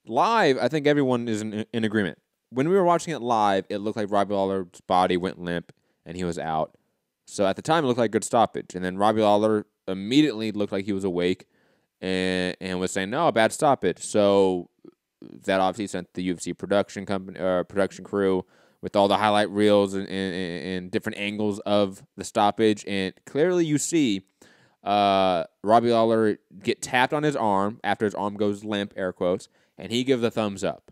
live, I think everyone is in agreement. When we were watching it live, it looked like Robbie Lawler's body went limp and he was out. So at the time, it looked like a good stoppage. And then Robbie Lawler immediately looked like he was awake and was saying, no, bad stoppage. So that obviously sent the UFC production crew with all the highlight reels and different angles of the stoppage. And clearly you see Robbie Lawler get tapped on his arm after his arm goes limp, air quotes, and he gives the thumbs up.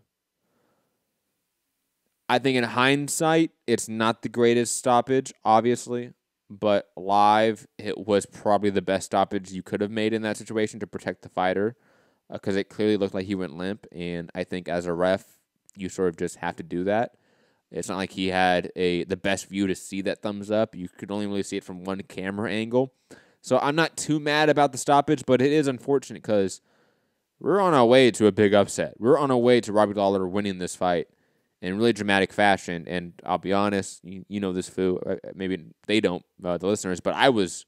I think in hindsight, it's not the greatest stoppage, obviously, but live, it was probably the best stoppage you could have made in that situation to protect the fighter because it clearly looked like he went limp, and I think as a ref, you sort of just have to do that. It's not like he had the best view to see that thumbs up. You could only really see it from one camera angle. So I'm not too mad about the stoppage, but it is unfortunate because we're on our way to a big upset. We're on our way to Robbie Lawler winning this fight in really dramatic fashion. And I'll be honest, you know this, Fu. Maybe they don't, the listeners, but I was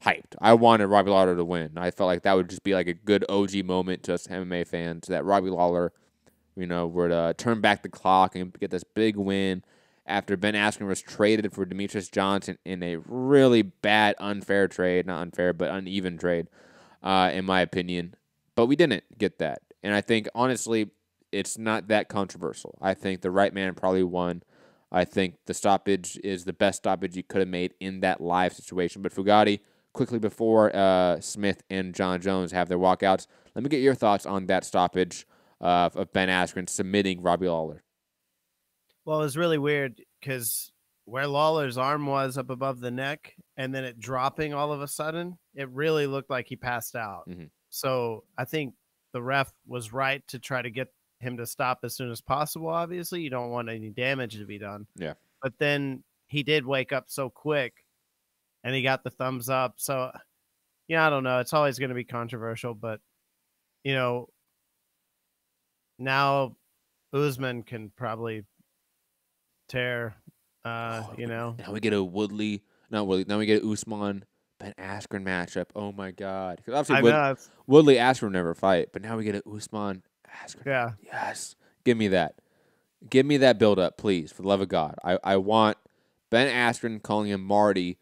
hyped. I wanted Robbie Lawler to win. I felt like that would just be like a good OG moment to us MMA fans, that Robbie Lawler, would turn back the clock and get this big win after Ben Askren was traded for Demetrius Johnson in a really bad, unfair trade. Not unfair, but uneven trade, in my opinion. But we didn't get that. And I think, honestly, it's not that controversial. I think the right man probably won. I think the stoppage is the best stoppage you could have made in that live situation. But Fugatti, quickly before Smith and Jon Jones have their walkouts, let me get your thoughts on that stoppage of Ben Askren submitting Robbie Lawler. Well, it was really weird because where Lawler's arm was up above the neck and then it dropping all of a sudden, it really looked like he passed out. Mm-hmm. So I think the ref was right to try to get him to stop as soon as possible. Obviously, you don't want any damage to be done. Yeah. But then he did wake up so quick and he got the thumbs up. So, I don't know. It's always going to be controversial, but, now Usman can probably tear, Now we get a Woodley. Not Woodley. Now we get an Usman Ben Askren matchup. Oh, my God. Because obviously Woodley Askren never fight, but now we get an Usman Askren. Yeah. Yes. Give me that. Give me that build-up, please, for the love of God. I want Ben Askren calling him Marty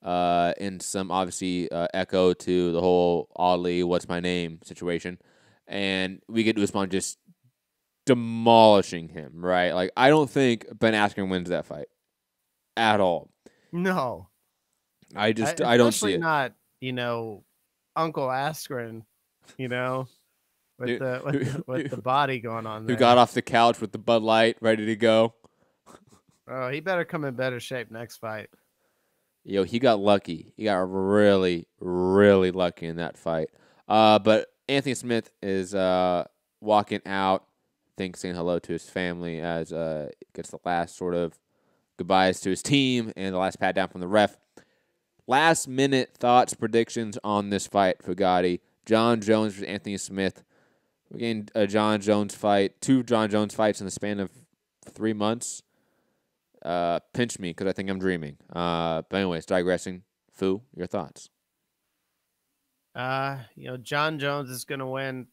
in some, obviously, echo to the whole Ali, what's my name situation. And we get Usman just demolishing him, right? Like, I don't think Ben Askren wins that fight at all. No. I don't see it. Not, Uncle Askren, with the body going on there. Who got off the couch with the Bud Light ready to go. Oh, he better come in better shape next fight. Yo, he got lucky. He got really, really lucky in that fight. But Anthony Smith is walking out, saying hello to his family as gets the last sort of goodbyes to his team and the last pat down from the ref. Last minute thoughts, predictions on this fight, Fugatti. Jon Jones versus Anthony Smith. We gained a John Jones fight, 2 John Jones fights in the span of 3 months. Pinch me because I think I'm dreaming. But anyways, digressing. Fu, your thoughts? John Jones is going to win.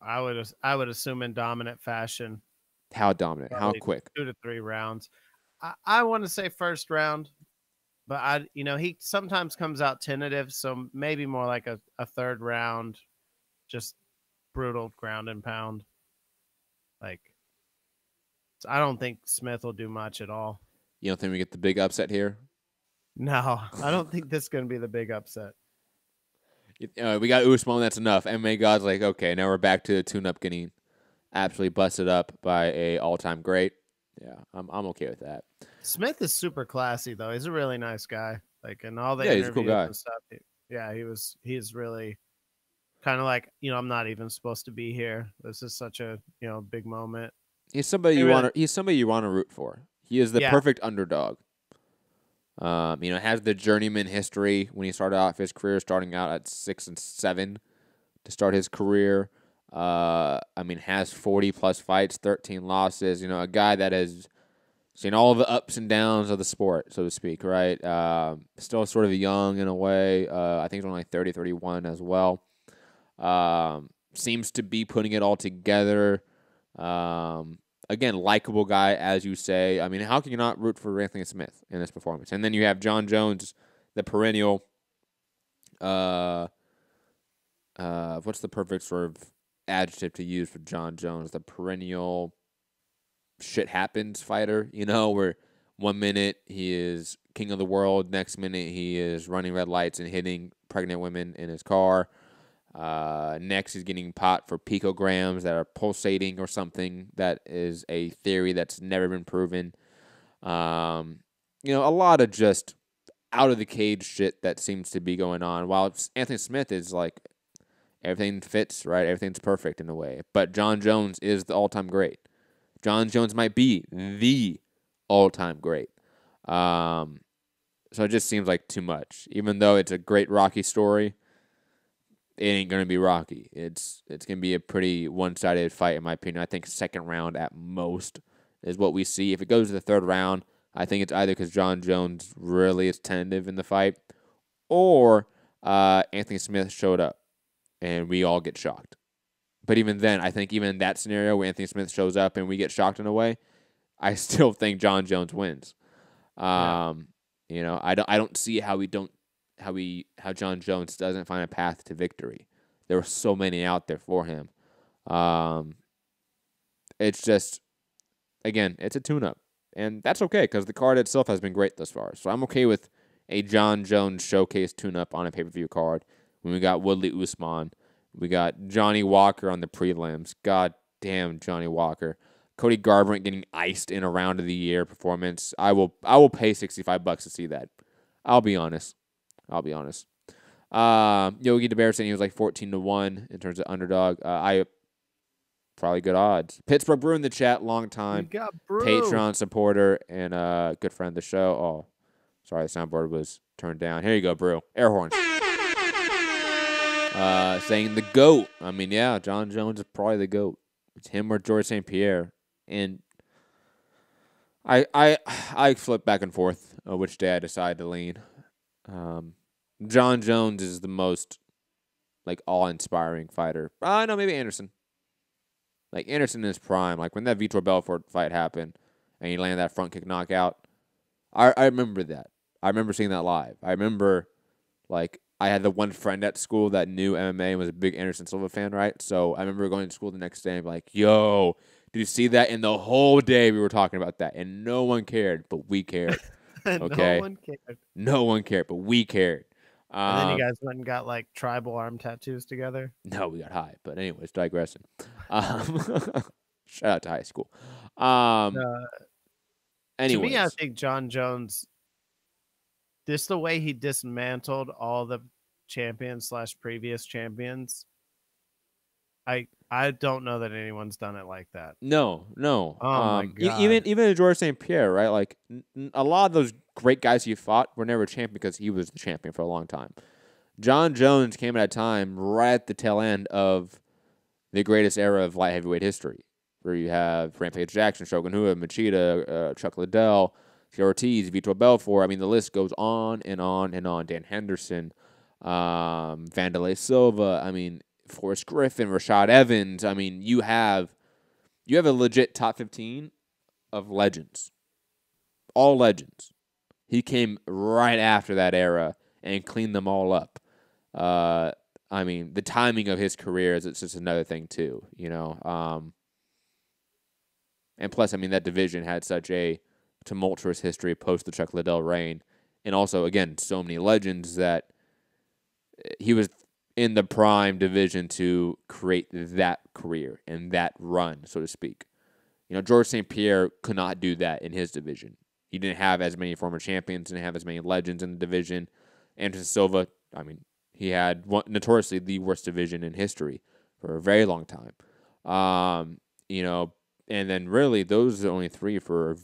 I would assume in dominant fashion. How dominant? How quick? 2 to 3 rounds. I want to say first round, but he sometimes comes out tentative, so maybe more like a third round, just brutal ground and pound. I don't think Smith will do much at all. You don't think we get the big upset here? No, I don't think this is going to be the big upset. We got Usman, that's enough. MMA God's like, okay, now we're back to the tune-up getting absolutely busted up by a all-time great. Yeah, I'm okay with that. Smith is super classy, though. He's a really nice guy. And all the he's a cool guy. And stuff. He's really kind of like, I'm not even supposed to be here. This is such a, big moment. He's somebody you want to root for. He is the perfect underdog. Has the journeyman history when he started off his career, starting out at 6 and 7 to start his career. Has 40+ fights, 13 losses. A guy that has seen all of the ups and downs of the sport, so to speak, right? Still sort of young in a way. I think he's only like 30, 31 as well. Seems to be putting it all together. Again, likable guy, as you say. How can you not root for Anthony Smith in this performance? And then you have John Jones, the perennial, what's the perfect sort of adjective to use for John Jones? The perennial shit happens fighter, where 1 minute he is king of the world, next minute he is running red lights and hitting pregnant women in his car. Next, he's getting pot for picograms that are pulsating or something. That is a theory that's never been proven. A lot of just out of the cage shit that seems to be going on. While Anthony Smith is like, everything fits, right? Everything's perfect in a way. But John Jones is the all-time great. John Jones might be the all-time great. So it just seems like too much. Even though it's a great Rocky story, it ain't going to be Rocky. It's going to be a pretty one-sided fight, in my opinion. I think second round at most is what we see. If it goes to the third round, I think it's either because John Jones really is tentative in the fight, or Anthony Smith showed up, and we all get shocked. But even then, I think even in that scenario where Anthony Smith shows up and we get shocked in a way, I still think John Jones wins. I don't see how John Jones doesn't find a path to victory. There were so many out there for him. It's just, again, it's a tune-up. And that's okay because the card itself has been great thus far. So I'm okay with a John Jones showcase tune-up on a pay-per-view card. When we got Woodley Usman, we got Johnny Walker on the prelims. God damn, Johnny Walker. Cody Garbrandt getting iced in a round of the year performance. I will pay $65 to see that. I'll be honest. Yogi DeBear saying he was like 14-1 in terms of underdog. Probably good odds. Pittsburgh Brew in the chat, long time Patreon supporter and good friend of the show. Oh, sorry, the soundboard was turned down. Here you go, Brew. Air horns. Saying the GOAT. John Jones is probably the GOAT. It's him or George St. Pierre. And I flip back and forth which day I decide to lean. John Jones is the most awe-inspiring fighter. No, maybe Anderson. Anderson in his prime, when that Vitor Belfort fight happened and he landed that front kick knockout. I remember that. I remember seeing that live. I remember I had the one friend at school that knew MMA and was a big Anderson Silva fan, right? So I remember going to school the next day and be like, yo, did you see that? And the whole day we were talking about that. And no one cared, but we cared. Okay? No one cared, but we cared. And then you guys went and got tribal arm tattoos together? No, we got high. But anyways, digressing. Shout out to high school. To me, I think John Jones, the way he dismantled all the champions / previous champions, I don't know that anyone's done it like that. No. Oh my God. Even George St. Pierre, right? A lot of those great guys he fought were never champion because he was the champion for a long time. John Jones came at a time right at the tail end of the greatest era of light heavyweight history, where you have Rampage Jackson, Shogun Rua, Machida, Chuck Liddell, Ortiz, Vitor Belfort. I mean, the list goes on and on and on. Dan Henderson, Vanderlei Silva. I mean, Forrest Griffin, Rashad Evans. I mean, you have a legit top 15 of legends, all legends. He came right after that era and cleaned them all up. I mean, the timing of his career is just another thing too, you know. And plus, I mean, that division had such a tumultuous history post the Chuck Liddell reign, and also, again, so many legends that he was in the prime division to create that career and that run, so to speak. You know, George St. Pierre could not do that in his division. He didn't have as many former champions, didn't have as many legends in the division. Anderson Silva, I mean, he had notoriously the worst division in history for a very long time. You know, and then really those are only three for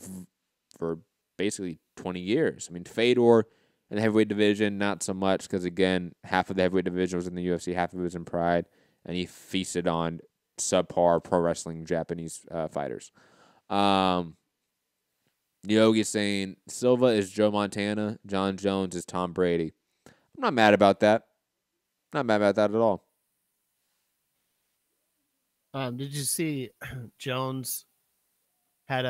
basically 20 years. I mean, Fedor in the heavyweight division, not so much because, again, half of the heavyweight division was in the UFC, half of it was in Pride, and he feasted on subpar pro wrestling Japanese fighters. Yogi saying Silva is Joe Montana, John Jones is Tom Brady. I'm not mad about that. Not mad about that at all. Did you see Jones had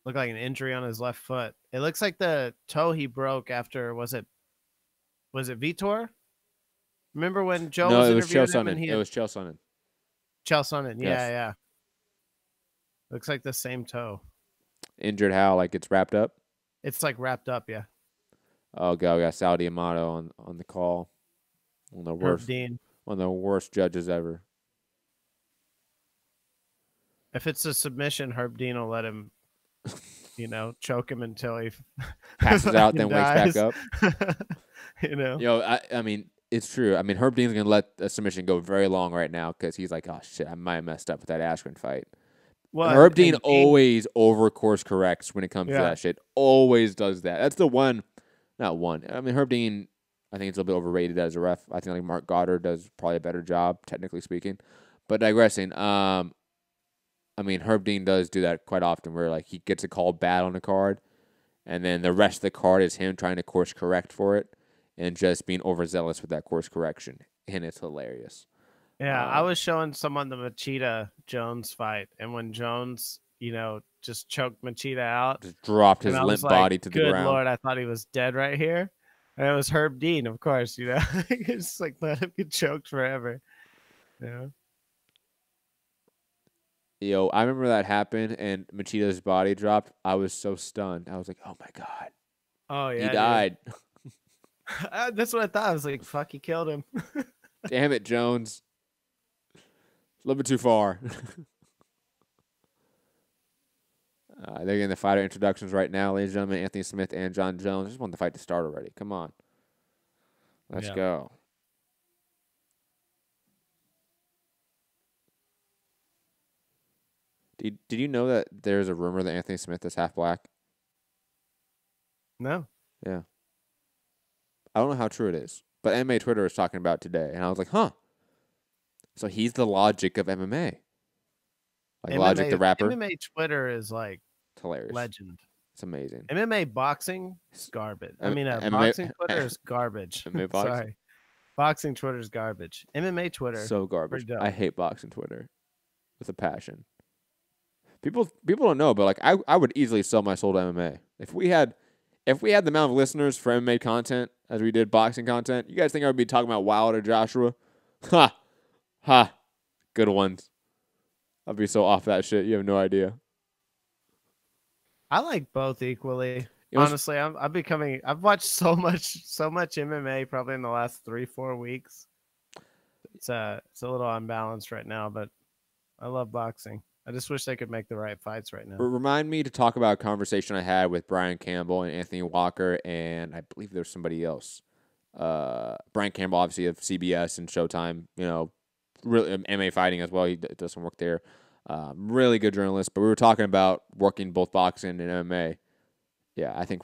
looked like an injury on his left foot? It looks like the toe he broke after was it Vitor? Remember when Joe was interviewing him? It was Chael Sonnen. Chael Sonnen, Yes. yeah. Looks like the same toe. Injured how? Like it's wrapped up? It's like wrapped up, yeah. Oh god, we got Saudi Amato on the call. One of the worst judges ever. If it's a submission, Herb Dean will let him, choke him until he passes out, then wakes back up. I mean, it's true. I mean, Herb Dean's gonna let a submission go very long right now because he's like, oh shit, I might have messed up with that Askren fight. Well, Herb Dean always over course corrects when it comes to that shit. Always does that. That's the one. Not one. I mean, Herb Dean, I think it's a little bit overrated as a ref. I think like Mark Goddard does probably a better job, technically speaking. But digressing, I mean, Herb Dean does do that quite often where like he gets a call bad on the card, and then the rest of the card is him trying to course correct for it and just being overzealous with that course correction. And it's hilarious. Yeah, I was showing someone the Machida Jones fight, and when Jones, just choked Machida out, just dropped his limp body to the ground. Good Lord, I thought he was dead right here. And it was Herb Dean, of course, It's like let him get choked forever. Yo, I remember that happened and Machida's body dropped. I was so stunned. I was like, oh my God. Oh, yeah. He died. That's what I thought. I was like, fuck, he killed him. Damn it, Jones. A little bit too far. They're getting the fighter introductions right now, ladies and gentlemen. Anthony Smith and John Jones. I just want the fight to start already. Come on. Let's go. Did you know that there's a rumor that Anthony Smith is half black? No. Yeah. I don't know how true it is, but MMA Twitter was talking about it today, and I was like, huh. So he's the Logic of MMA. Like MMA, Logic the rapper. MMA Twitter is like it's hilarious. Legend. It's amazing. MMA boxing is garbage. Boxing Twitter is garbage. Sorry. Boxing Twitter is garbage. MMA Twitter. So garbage. I hate boxing Twitter with a passion. People don't know, but like I would easily sell my soul to MMA. If we had the amount of listeners for MMA content as we did boxing content, you guys think I would be talking about Wilder, Joshua? Ha. Good ones. I'd be so off that shit. You have no idea. I like both equally. Honestly, I've watched so much MMA probably in the last 3-4 weeks. It's a little unbalanced right now, but I love boxing. I just wish they could make the right fights right now. Remind me to talk about a conversation I had with Brian Campbell and Anthony Walker, and I believe there's somebody else. Brian Campbell, obviously, of CBS and Showtime, really MMA fighting as well. He does some work there. Really good journalist. But we were talking about working both boxing and MMA. Yeah, I think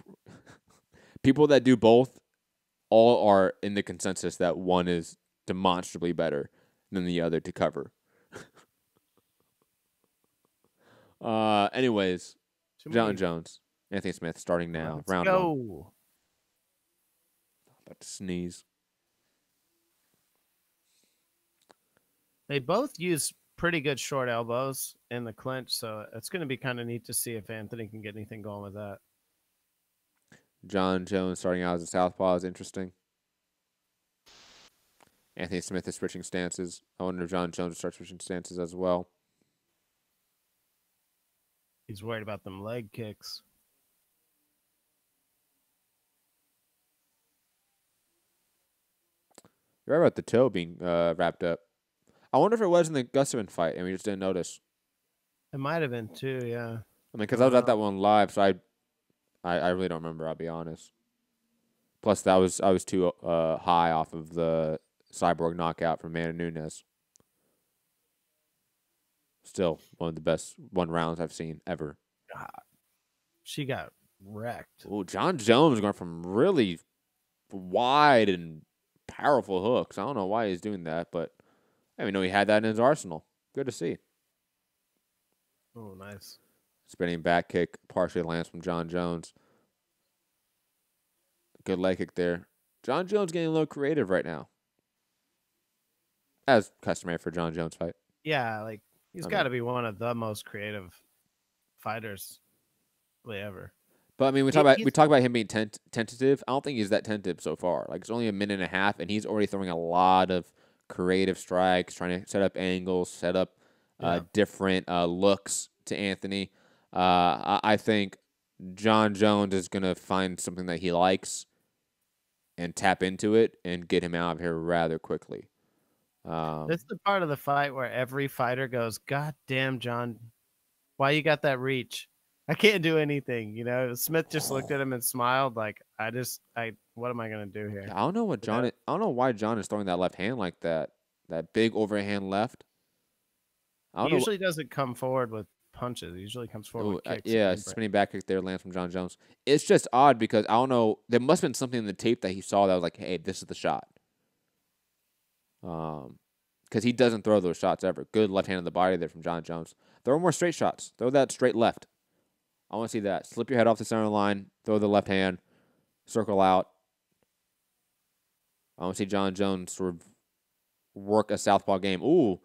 people that do both all are in the consensus that one is demonstrably better than the other to cover. Anyways, John Jones, Anthony Smith starting now. Let's round go. 1. About to sneeze. They both use pretty good short elbows in the clinch, so it's going to be kind of neat to see if Anthony can get anything going with that. John Jones starting out as a southpaw is interesting. Anthony Smith is switching stances. I wonder if John Jones will start switching stances as well. He's worried about them leg kicks. You're right about the toe being wrapped up. I wonder if it was in the Gustafsson fight and we just didn't notice. It might have been too, yeah. I mean, because I was at that one live, so I really don't remember. I'll be honest. Plus, I was too high off of the Cyborg knockout from Amanda Nunes. Still one of the best rounds I've seen ever. God, she got wrecked. Oh, John Jones going from really wide and powerful hooks. I don't know why he's doing that, but I didn't know he had that in his arsenal. Good to see. Oh, nice. Spinning back kick partially lands from John Jones. Good leg kick there. John Jones getting a little creative right now. As customary for John Jones fight. Yeah, like he's got to be one of the most creative fighters ever. But I mean, we talk about him being tentative. I don't think he's that tentative so far. Like it's only a minute and a half, and he's already throwing a lot of creative strikes, trying to set up angles, set up different looks to Anthony. I think John Jones is gonna find something that he likes and tap into it and get him out of here rather quickly. This is the part of the fight where every fighter goes, "God damn, John, why you got that reach? I can't do anything." You know, Smith just looked at him and smiled, like, what am I gonna do here? I don't know what John. I don't know why John is throwing that left hand like that. That big overhand left. He usually doesn't come forward with punches. He usually comes forward with kicks. Yeah, spinning back kick there lands from John Jones. It's just odd because I don't know. There must have been something in the tape that he saw that was like, "Hey, this is the shot." Because he doesn't throw those shots ever. Good left hand of the body there from John Jones. Throw more straight shots. Throw that straight left. I want to see that. Slip your head off the center line. Throw the left hand. Circle out. I want to see John Jones sort of work a southpaw game. Ooh,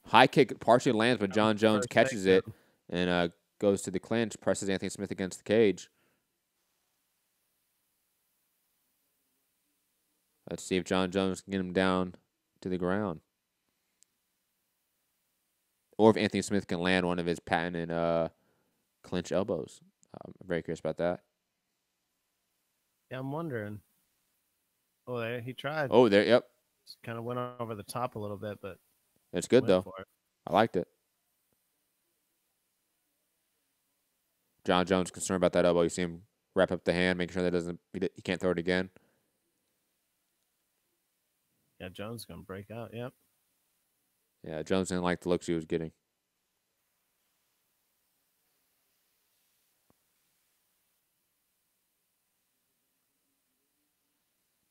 high kick partially lands, but John Jones catches it and goes to the clinch, presses Anthony Smith against the cage. Let's see if John Jones can get him down to the ground. Or if Anthony Smith can land one of his patented clinch elbows. I'm very curious about that. Yeah, I'm wondering. Oh, there he tried. Oh, there, yep. Just kind of went over the top a little bit, but it's good though. I liked it. John Jones concerned about that elbow. You see him wrap up the hand, making sure that he can't throw it again. Yeah, Jones gonna break out. Yep. Yeah, Jones didn't like the looks he was getting.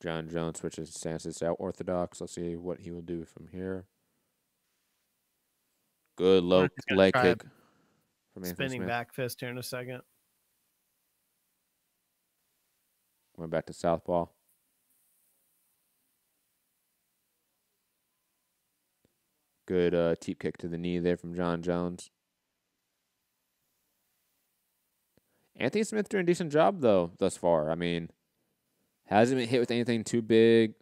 John Jones switches stances to orthodox. Let's see what he will do from here. Good low leg kick from Anthony spinning Smith. back fist here in a second. Went back to southpaw. Good teep kick to the knee there from John Jones. Anthony Smith doing a decent job though thus far. I mean, hasn't been hit with anything too big.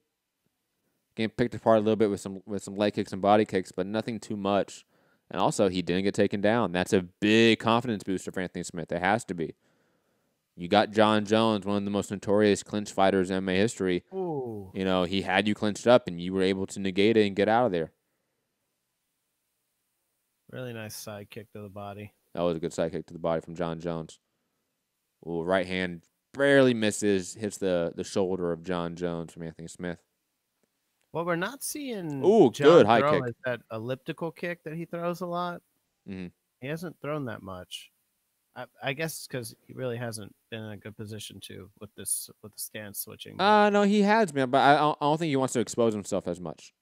Getting picked apart a little bit with some leg kicks and body kicks, but nothing too much. And also, he didn't get taken down. That's a big confidence booster for Anthony Smith. It has to be. You got John Jones, one of the most notorious clinch fighters in MMA history. Ooh. You know, he had you clinched up, and you were able to negate it and get out of there. Really nice side kick to the body. That was a good side kick to the body from John Jones. Ooh, right hand barely misses, hits the shoulder of John Jones from Anthony Smith. What we're not seeing good high kick. Is that elliptical kick that he throws a lot. Mm-hmm. He hasn't thrown that much. I guess because he really hasn't been in a good position with the stance switching. No, he has been, but I don't think he wants to expose himself as much.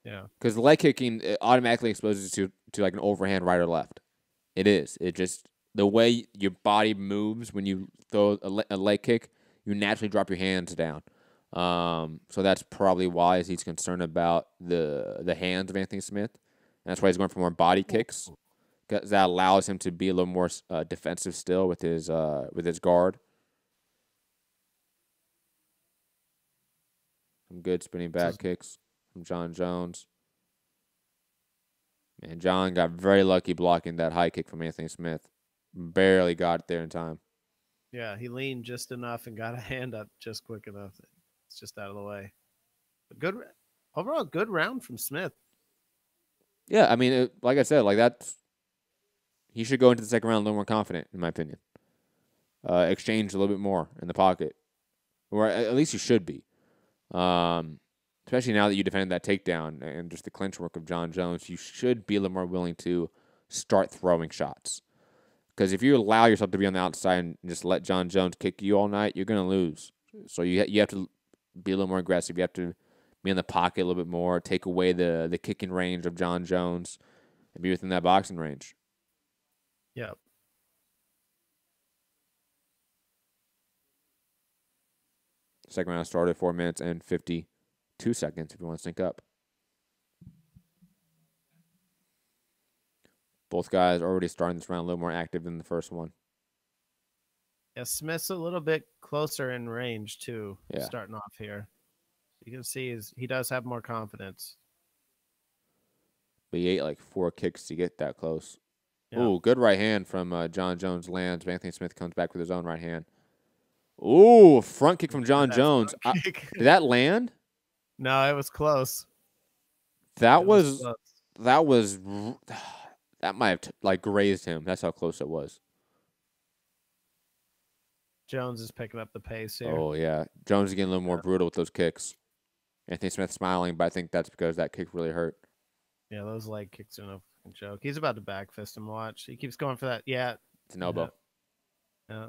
Yeah, because the leg kicking automatically exposes you to like an overhand right or left. It is. It just the way your body moves when you throw a leg kick, you naturally drop your hands down. So that's probably why he's concerned about the hands of Anthony Smith. And that's why he's going for more body kicks, because that allows him to be a little more defensive still with his guard. Some good spinning back kicks from John Jones. Man, John got very lucky blocking that high kick from Anthony Smith. Barely got there in time. Yeah, he leaned just enough and got a hand up just quick enough. It's just out of the way. But overall good round from Smith. Yeah, I mean, like I said, he should go into the second round a little more confident, in my opinion. Exchange a little bit more in the pocket, or at least you should be. Especially now that you defended that takedown and just the clinch work of John Jones, you should be a little more willing to start throwing shots. Because if you allow yourself to be on the outside and just let John Jones kick you all night, you're going to lose. So you have to be a little more aggressive. You have to be in the pocket a little bit more, take away the kicking range of John Jones, and be within that boxing range. Yep. Second round started 4 minutes and 52 seconds if you want to sync up. Both guys already starting this round a little more active than the first one. Yeah, Smith's a little bit closer in range, too, Yeah. starting off here. You can see he does have more confidence. But he ate like 4 kicks to get that close. Yeah. Ooh, good right hand from John Jones lands. Anthony Smith comes back with his own right hand. Ooh, front kick from John Jones. Did that land? No, it was close. That might have grazed him. That's how close it was. Jones is picking up the pace here. Oh, yeah. Jones is getting a little more brutal with those kicks. Anthony Smith smiling, but I think that's because that kick really hurt. Yeah, those leg kicks are no fucking joke. He's about to back fist him. Watch. He keeps going for that. Yeah. It's an elbow. Yeah.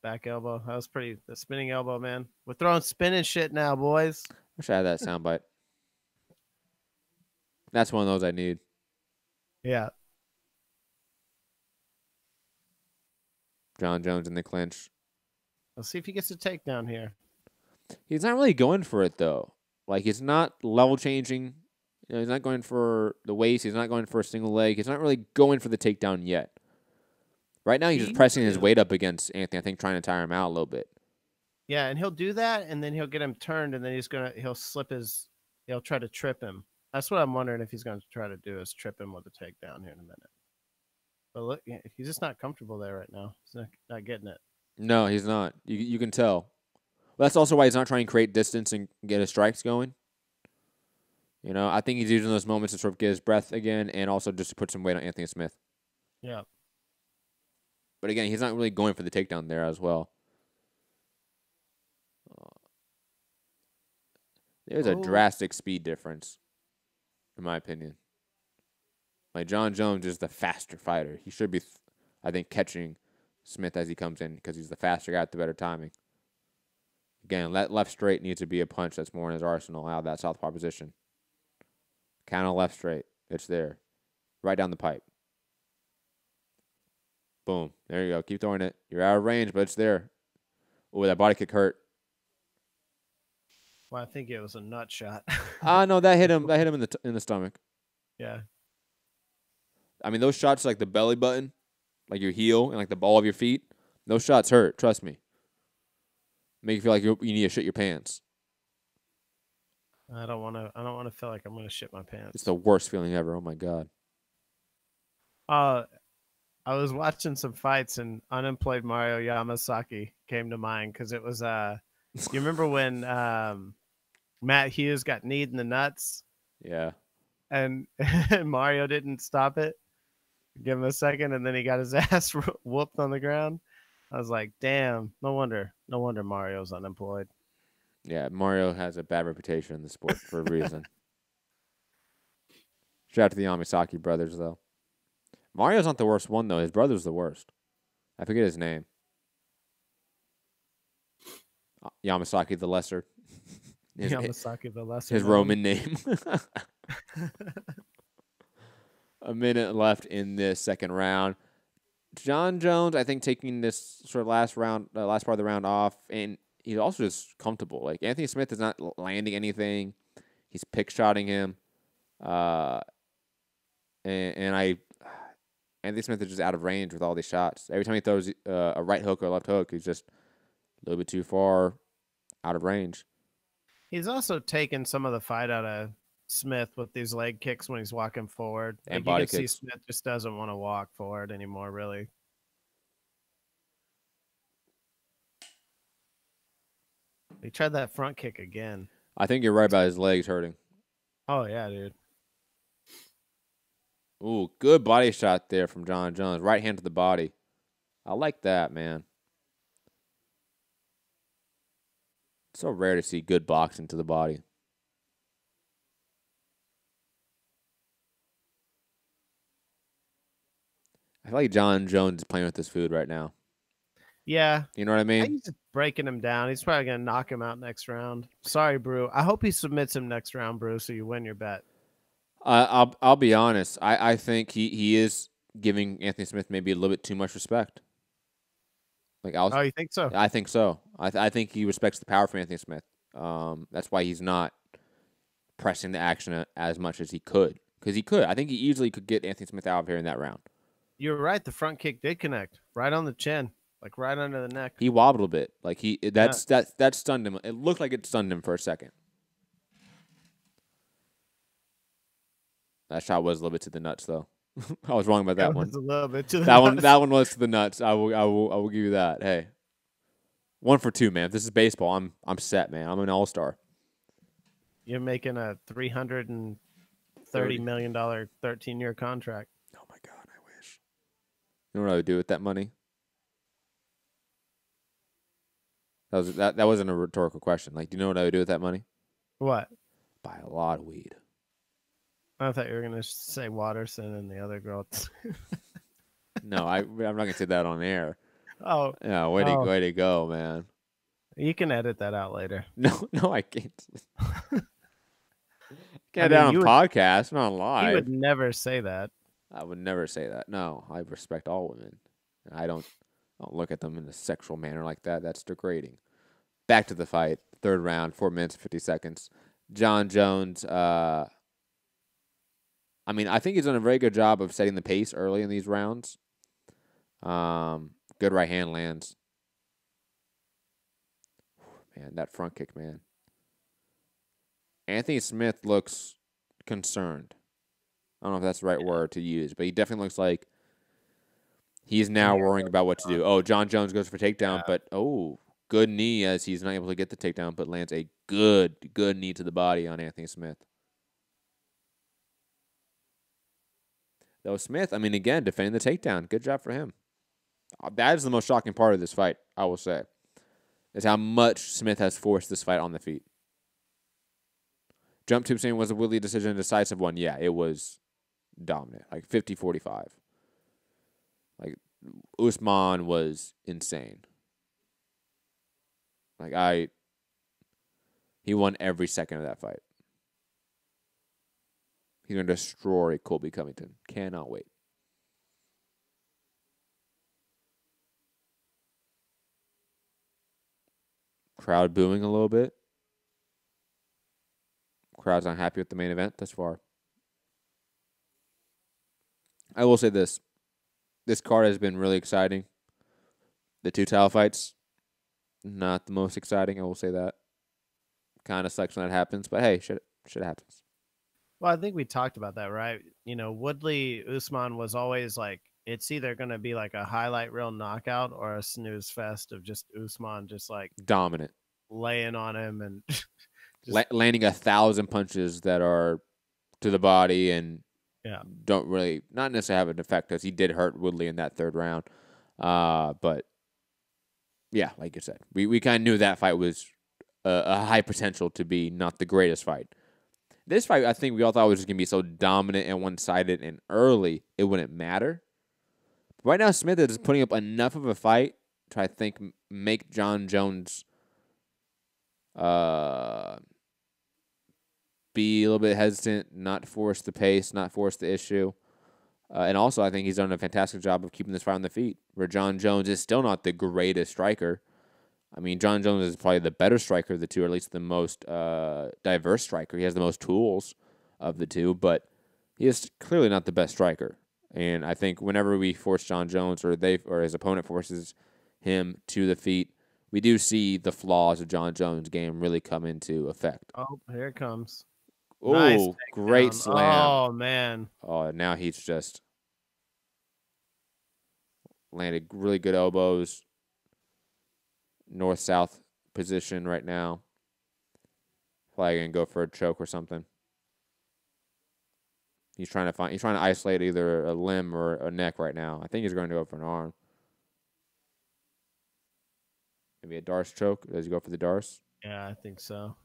Back elbow. That was pretty. The spinning elbow, man. We're throwing spinning shit now, boys. Wish I had that soundbite. That's one of those I need. Yeah. John Jones in the clinch. Let's see if he gets a takedown here. He's not really going for it, though. Like, he's not level changing. You know, he's not going for the waist. He's not going for a single leg. He's not really going for the takedown yet. Right now, he's just pressing his weight up against Anthony, I think, trying to tire him out a little bit. Yeah, and he'll do that, and then he'll get him turned, and then he'll try to trip him. That's what I'm wondering if he's going to try to do, is trip him with a takedown here in a minute. But look, he's just not comfortable there right now. He's not getting it. No, he's not. You can tell. Well, that's also why he's not trying to create distance and get his strikes going. You know, I think he's using those moments to sort of get his breath again and also just to put some weight on Anthony Smith. Yeah. But again, he's not really going for the takedown there as well. There's a drastic speed difference, in my opinion. Like, John Jones is the faster fighter. He should be, I think, catching Smith as he comes in because he's the faster guy with the better timing. Again, left straight needs to be a punch that's more in his arsenal out of that southpaw position. Counter left straight. It's there. Right down the pipe. Boom. There you go. Keep throwing it. You're out of range, but it's there. Oh, that body kick hurt. Well, I think it was a nut shot. No, that hit him. That hit him in the stomach. Yeah. I mean, those shots like the belly button, like your heel and like the ball of your feet, those shots hurt. Trust me. Make you feel like you need to shit your pants. I don't want to feel like I'm going to shit my pants. It's the worst feeling ever. Oh my god. I was watching some fights and unemployed Mario Yamasaki came to mind because it was you remember when Matt Hughes got kneed in the nuts? Yeah. And Mario didn't stop it. Give him a second, and then he got his ass whooped on the ground. I was like, damn, no wonder Mario's unemployed. Yeah, Mario has a bad reputation in the sport for a reason. Shout out to the Yamasaki brothers, though. Mario's not the worst one, though. His brother's the worst. I forget his name. Yamasaki the Lesser. Yamasaki the Lesser. His Roman name. A minute left in this second round. John Jones, I think, taking this sort of last part of the round off, and he's also just comfortable. Like, Anthony Smith is not landing anything. He's pick-shotting him. Anthony Smith is just out of range with all these shots. Every time he throws a right hook or a left hook, he's just a little bit too far out of range. He's also taken some of the fight out of Smith with these leg kicks when he's walking forward. And like body you can kicks. see Smith just doesn't want to walk forward anymore, really. He tried that front kick again. I think you're right about his legs hurting. Oh, yeah, dude. Ooh, good body shot there from John Jones. Right hand to the body. I like that, man. So rare to see good boxing to the body. I feel like John Jones is playing with his food right now. Yeah. You know what I mean? He's just breaking him down. He's probably going to knock him out next round. Sorry, Brew. I hope he submits him next round, Brew, so you win your bet. I'll be honest. I think he is giving Anthony Smith maybe a little bit too much respect. Oh, you think so? I think so. I think he respects the power from Anthony Smith. That's why he's not pressing the action as much as he could. Because he could. I think he easily could get Anthony Smith out of here in that round. You're right. The front kick did connect right on the chin, like right under the neck. He wobbled a bit. Like that stunned him. It looked like it stunned him for a second. That shot was a little bit to the nuts, though. I was wrong about that one. A little bit to the nuts. That one was to the nuts. I will give you that. Hey, 1 for 2, man. If this is baseball, I'm set, man. I'm an all-star. You're making a $330 million 13-year contract. Oh my God, I wish. You know what I would do with that money? That wasn't a rhetorical question. Like, do you know what I would do with that money? What? Buy a lot of weed. I thought you were gonna say Watterson and the other girl. No, I'm not gonna say that on air. Oh, yeah, way to go, man. You can edit that out later. No, I can't. Can't do that on podcast, not on live. You would never say that. I would never say that. No, I respect all women. I don't look at them in a sexual manner like that. That's degrading. Back to the fight. Third round, 4 minutes, 50 seconds. John Jones. I think he's done a very good job of setting the pace early in these rounds. Good right hand lands. Man, that front kick, man. Anthony Smith looks concerned. I don't know if that's the right word to use, but he definitely looks like he's now worrying about what to do. Oh, John Jones goes for takedown, but good knee as he's not able to get the takedown, but lands a good knee to the body on Anthony Smith. Though Smith, again, defending the takedown. Good job for him. That is the most shocking part of this fight, I will say, is how much Smith has forced this fight on the feet. Jump Tube saying, was a Woodley decision a decisive one? Yeah, it was dominant, like 50-45. Like, Usman was insane. He won every second of that fight. He's going to destroy Colby Covington. Cannot wait. Crowd booing a little bit. Crowd's unhappy with the main event thus far. I will say this. This card has been really exciting. The 2 title fights, not the most exciting, I will say that. Kind of sucks when that happens, but hey, shit happens. Well, I think we talked about that, right? Woodley Usman was always like, it's either going to be like a highlight reel knockout or a snooze fest of just Usman just like dominant, laying on him and landing 1,000 punches that are to the body and don't really not necessarily have an effect, because he did hurt Woodley in that third round. But yeah, like you said, we kind of knew that fight was a high potential to be not the greatest fight. This fight, I think we all thought was just going to be so dominant and one-sided and early, it wouldn't matter. But right now, Smith is putting up enough of a fight to, I think, make John Jones be a little bit hesitant, not force the pace, not force the issue. And also, I think he's done a fantastic job of keeping this fight on the feet, where John Jones is still not the greatest striker. I mean, John Jones is probably the better striker of the two, or at least the most diverse striker. He has the most tools of the two, but he is clearly not the best striker. And I think whenever we force John Jones, or his opponent forces him to the feet, we do see the flaws of John Jones' game really come into effect. Oh, here it comes. Oh, Nice great takedown. slam. Oh, man. Oh, now he's just landed really good elbows. North-south position right now. Probably going to go for a choke or something. He's trying to isolate either a limb or a neck right now. I think he's going to go for an arm. Maybe a Darce choke. Does he go for the Darce? Yeah, I think so.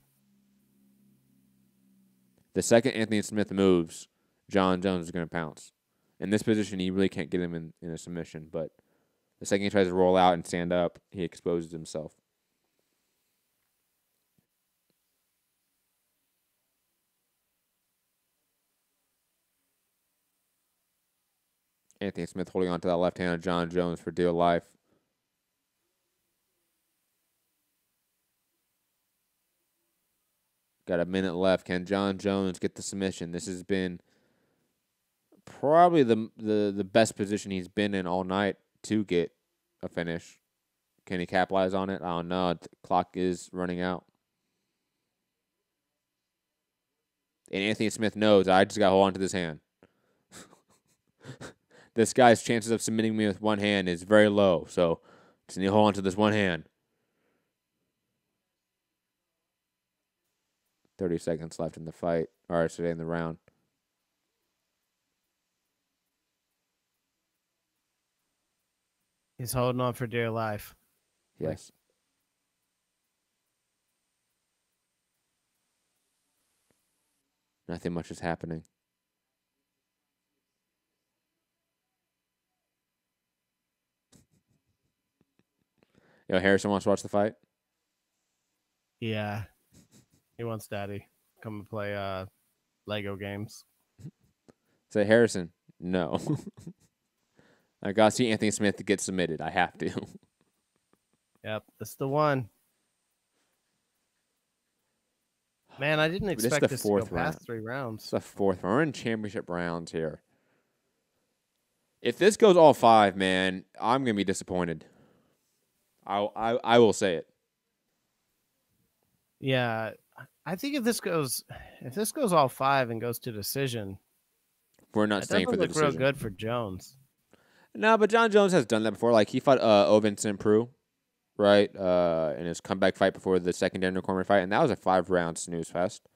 The second Anthony Smith moves, John Jones is going to pounce. In this position, he really can't get him in a submission, but the second he tries to roll out and stand up, he exposes himself. Anthony Smith holding on to that left hand of John Jones for dear life. Got a minute left. Can John Jones get the submission? This has been probably the best position he's been in all night to get a finish. Can he capitalize on it? I don't know. The clock is running out. And Anthony Smith knows I just got to hold on to this hand. This guy's chances of submitting me with one hand is very low, so just need to hold on to this one hand. 30 seconds left in the fight, or today in the round. He's holding on for dear life. Yes. Nothing much is happening. Yo, Harrison wants to watch the fight? Yeah. He wants Daddy. Come and play Lego games. Say, Harrison, no. I got to see Anthony Smith to get submitted. I have to. Yep, that's the one. Man, I didn't expect this to go past 3 rounds. It's the fourth round. We're in championship rounds here. If this goes all 5, man, I'm going to be disappointed. I will say it. Yeah, I think if this goes all 5 and goes to decision, we're not staying for the decision. Real good for Jones. No, but John Jones has done that before. Like he fought Ovinson Prue, right? In his comeback fight before the second Daniel Cormier fight, and that was a 5-round snooze fest.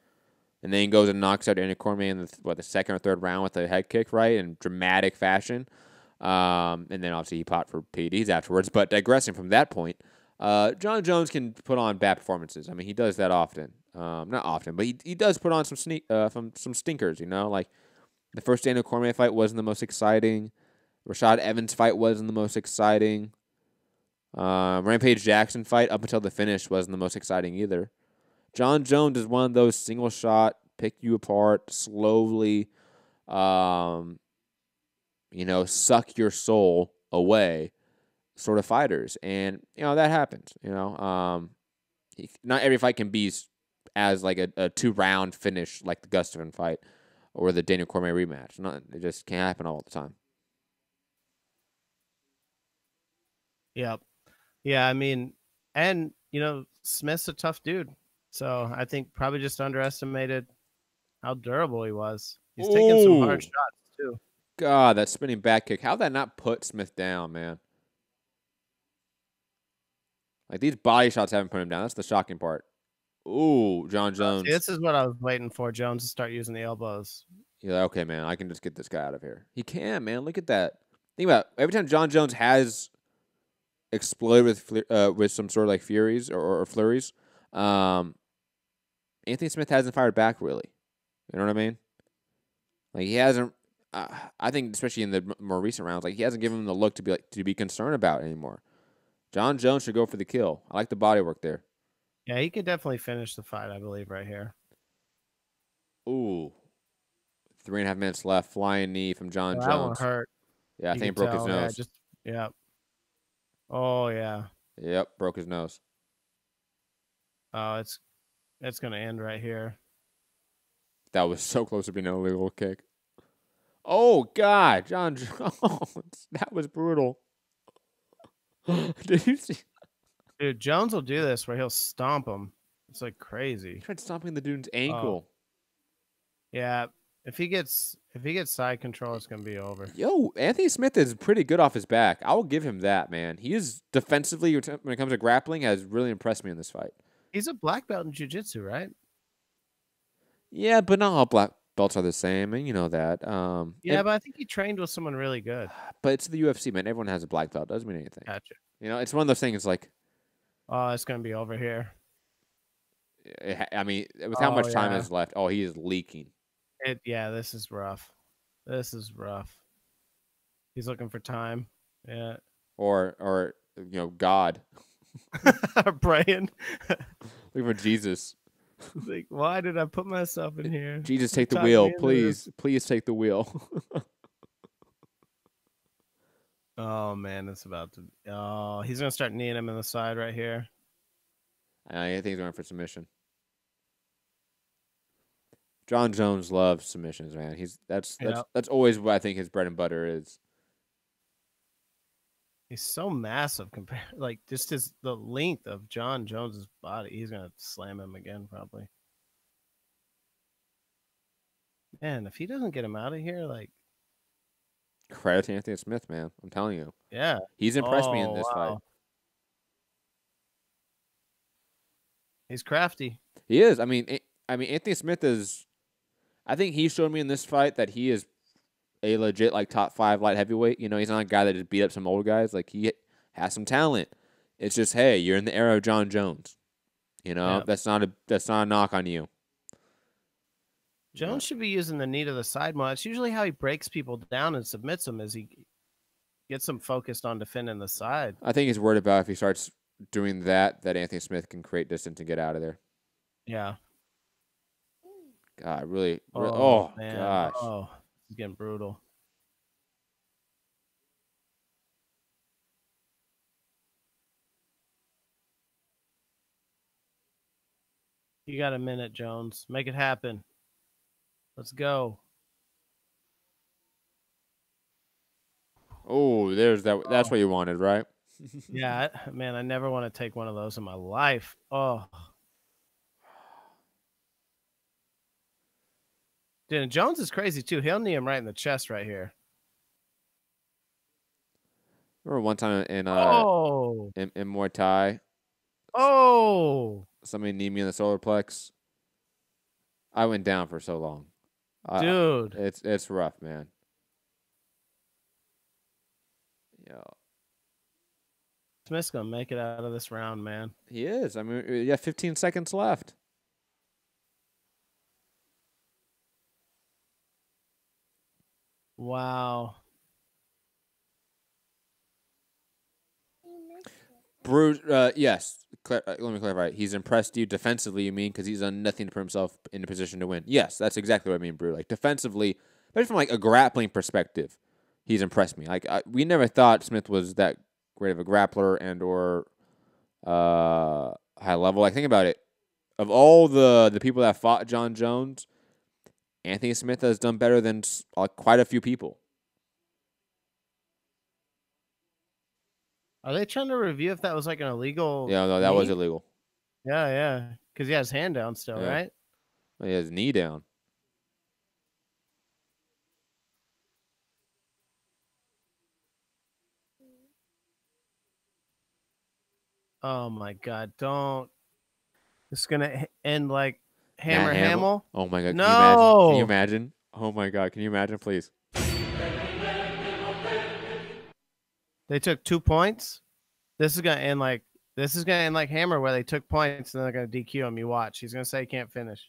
And then he goes and knocks out Daniel Cormier in the second or third round with a head kick, right, in dramatic fashion. And then obviously he fought for PEDs afterwards. But digressing from that point, John Jones can put on bad performances. I mean, he does that often. Not often, but he does put on some stinkers, you know? Like, the first Daniel Cormier fight wasn't the most exciting. Rashad Evans' fight wasn't the most exciting. Rampage Jackson fight, up until the finish, wasn't the most exciting either. John Jones is one of those single-shot, pick you apart, slowly, suck your soul away sort of fighters. And, that happens, not every fight can be as like a 2-round finish like the Gustafsson fight or the Daniel Cormier rematch. It just can't happen all the time. Yep. Yeah, I mean, and, Smith's a tough dude. So I think probably just underestimated how durable he was. He's taking some hard shots, too. God, that spinning back kick. How'd that not put Smith down, man? Like, these body shots haven't put him down. That's the shocking part. Ooh, John Jones. See, this is what I was waiting for, Jones to start using the elbows. You're like, okay, man, I can just get this guy out of here. He can, man. Look at that. Think about it. Every time John Jones has exploded with some sort of like furies or flurries, Anthony Smith hasn't fired back really. You know what I mean? Like he hasn't. I think especially in the more recent rounds, like he hasn't given him the look to be concerned about anymore. John Jones should go for the kill. I like the body work there. Yeah, he could definitely finish the fight, I believe, right here. Ooh, 3.5 minutes left. Flying knee from John That Jones. one hurt. Yeah, I You think he could broke his tell, nose. Yeah. Oh yeah. Yep, broke his nose. Oh, it's gonna end right here. That was so close to being an illegal kick. Oh God, John Jones. That was brutal. Did you see? Dude, Jones will do this where he'll stomp him. It's like crazy. He tried stomping the dude's ankle. Yeah. If he gets side control, it's gonna be over. Yo, Anthony Smith is pretty good off his back. I will give him that, man. He is defensively, when it comes to grappling, has really impressed me in this fight. He's a black belt in jiu-jitsu, right? Yeah, but not all black belts are the same, and you know that. Yeah, but I think he trained with someone really good. But it's the UFC, man. Everyone has a black belt. Doesn't mean anything. Gotcha. You know, it's one of those things like, oh, it's gonna be over here. I mean, with how much time is left, he is leaking. Yeah, this is rough. This is rough. He's looking for time. Yeah. Or God. Praying. Looking for Jesus. Like, why did I put myself in here? Jesus, take the wheel, please. Please take the wheel. Oh man, it's about to. Oh, he's gonna start kneeing him in the side right here. I think he's going for submission. John Jones loves submissions, man. That's always what I think his bread and butter is. He's so massive compared, like just the length of John Jones's body. He's gonna slam him again probably. Man, if he doesn't get him out of here, like. Credit to Anthony Smith, man. I'm telling you. Yeah. He's impressed me in this fight. He's crafty. He is. I mean, Anthony Smith is. I think he showed me in this fight that he is a legit top 5 light heavyweight. You know, he's not a guy that just beat up some old guys. Like, he has some talent. It's just, hey, you're in the era of John Jones. You know, that's not a knock on you. Jones should be using the knee to the side more. It's usually how he breaks people down and submits them, as he gets them focused on defending the side. I think he's worried about if he starts doing that Anthony Smith can create distance and get out of there. Yeah. God, really. Oh man. Gosh. Oh, it's getting brutal. You got a minute, Jones. Make it happen. Let's go. Oh, there's that. That's what you wanted, right? Yeah, man, I never want to take one of those in my life. Oh. Dude, and Jones is crazy too. He'll knee him right in the chest right here. Remember one time in Muay Thai? Oh. Somebody kneed me in the solar plex. I went down for so long. Dude. It's rough, man. Yeah. Smith's gonna make it out of this round, man. He is. I mean, you have 15 seconds left. Wow. Bruce, yes. Let me clarify. He's impressed you defensively, you mean, because he's done nothing to put himself in a position to win. Yes, that's exactly what I mean, Brew. Like, defensively, but from a grappling perspective, he's impressed me. We never thought Smith was that great of a grappler and or high level. Think about it. Of all the people that fought John Jones, Anthony Smith has done better than quite a few people. Are they trying to review if that was an illegal? Yeah, no, that was illegal. Yeah. Because he has his hand down still, right? Well, he has his knee down. Oh my God! Don't. It's gonna end like Hammer Hamill. Oh my God! No. Can you imagine? Oh my God! Can you imagine, please? They took 2 points. This is gonna end like Hammer, where they took points and then they're gonna DQ him. You watch. He's gonna say he can't finish.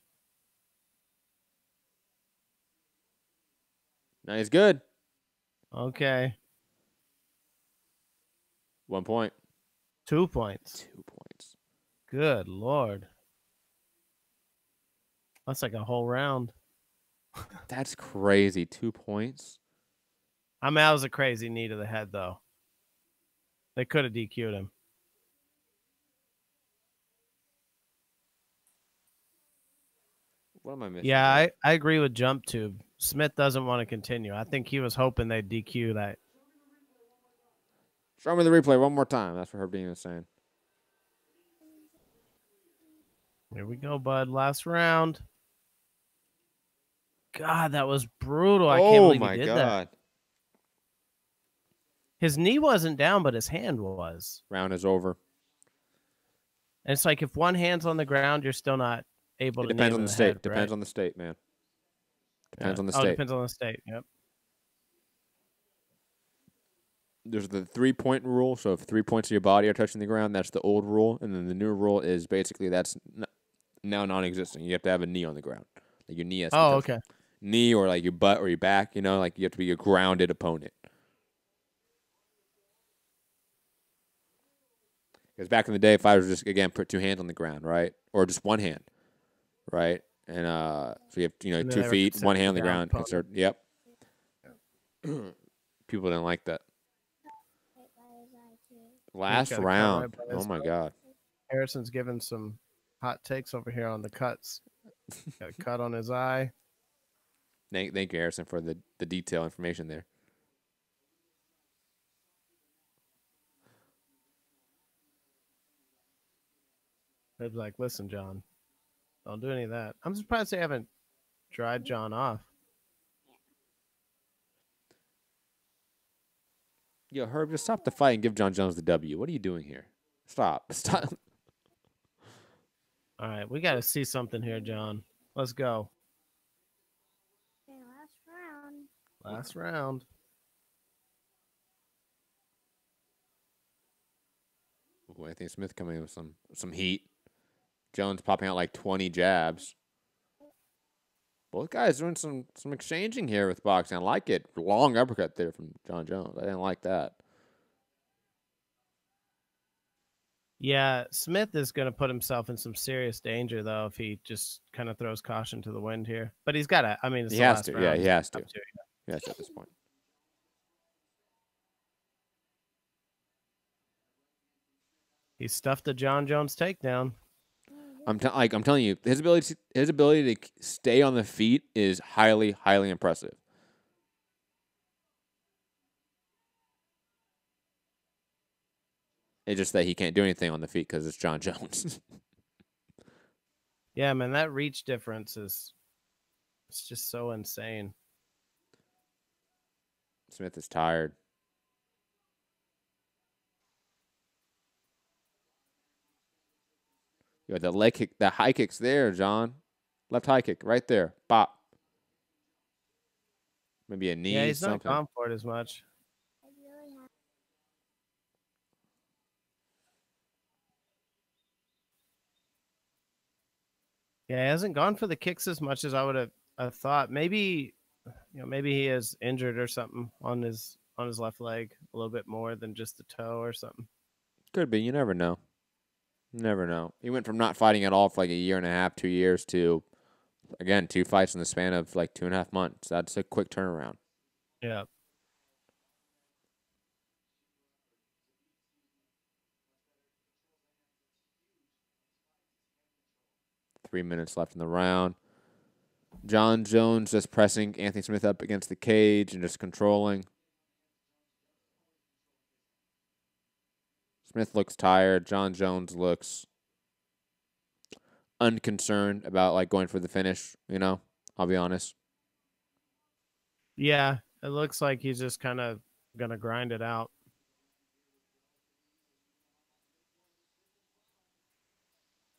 No, he's good. Okay. 1 point. 2 points. 2 points. Good Lord. That's like a whole round. That's crazy. 2 points. I mean, that was a crazy knee to the head, though. They could have DQ'd him. What am I missing? Yeah, I agree with Jump Tube. Smith doesn't want to continue. I think he was hoping they'd DQ that. Show me the replay one more time. That's what Herb Dean was saying. Here we go, bud. Last round. God, that was brutal. I can't believe he did that. His knee wasn't down, but his hand was. Round is over. And it's like if one hand's on the ground, you're still not able to. It depends on the state. Head, Depends right? on the state, man. Depends on the Oh, state. depends on the state. Yep. There's the 3-point rule. So if 3 points of your body are touching the ground, that's the old rule. And then the new rule is basically that's now non-existent. You have to have a knee on the ground. Like your knee has to be touching. Okay. Knee or like your butt or your back, you know, like you have to be a grounded opponent. Because back in the day, fighters just, again, put 2 hands on the ground, right? Or just 1 hand, right? And so you have, 2 feet, 1 hand on the ground. Yep. People didn't like that. Last round. Oh, my God. Harrison's giving some hot takes over here on the cuts. Got a cut on his eye. Thank you, Harrison, for the detail information there. They'd be like, listen, John, don't do any of that. I'm surprised they haven't dried John off. Yo, Herb, just stop the fight and give John Jones the W. What are you doing here? Stop. All right, we got to see something here, John. Let's go. Okay, last round. Last round. Ooh, Anthony Smith coming in with some heat. Jones popping out like 20 jabs. Both guys doing some exchanging here with boxing. I like it. Long uppercut there from John Jones. I didn't like that. Yeah, Smith is going to put himself in some serious danger, though, if he just kind of throws caution to the wind here. But he's got to. I mean, it's he the has last to. round. Yeah, he has to. Up to it. He has to at this point. He stuffed a John Jones takedown. I'm telling you, his ability to stay on the feet is highly, highly impressive. It's just that he can't do anything on the feet because it's John Jones. Yeah, man, that reach difference it's just so insane. Smith is tired. You got the leg kick, the high kicks there, John. Left high kick right there. Bop. Maybe a knee. Yeah, he's something. not gone for it as much. Yeah, he hasn't gone for the kicks as much as I would have thought. Maybe, maybe he is injured or something on his left leg a little bit more than just the toe or something. Could be. You never know. Never know. He went from not fighting at all for like a year and a half, 2 years to, again, 2 fights in the span of like 2.5 months. That's a quick turnaround. Yeah. Three minutes left in the round. John Jones just pressing Anthony Smith up against the cage and just controlling. Smith looks tired. John Jones looks unconcerned about like going for the finish, I'll be honest. Yeah, it looks like he's just kind of going to grind it out.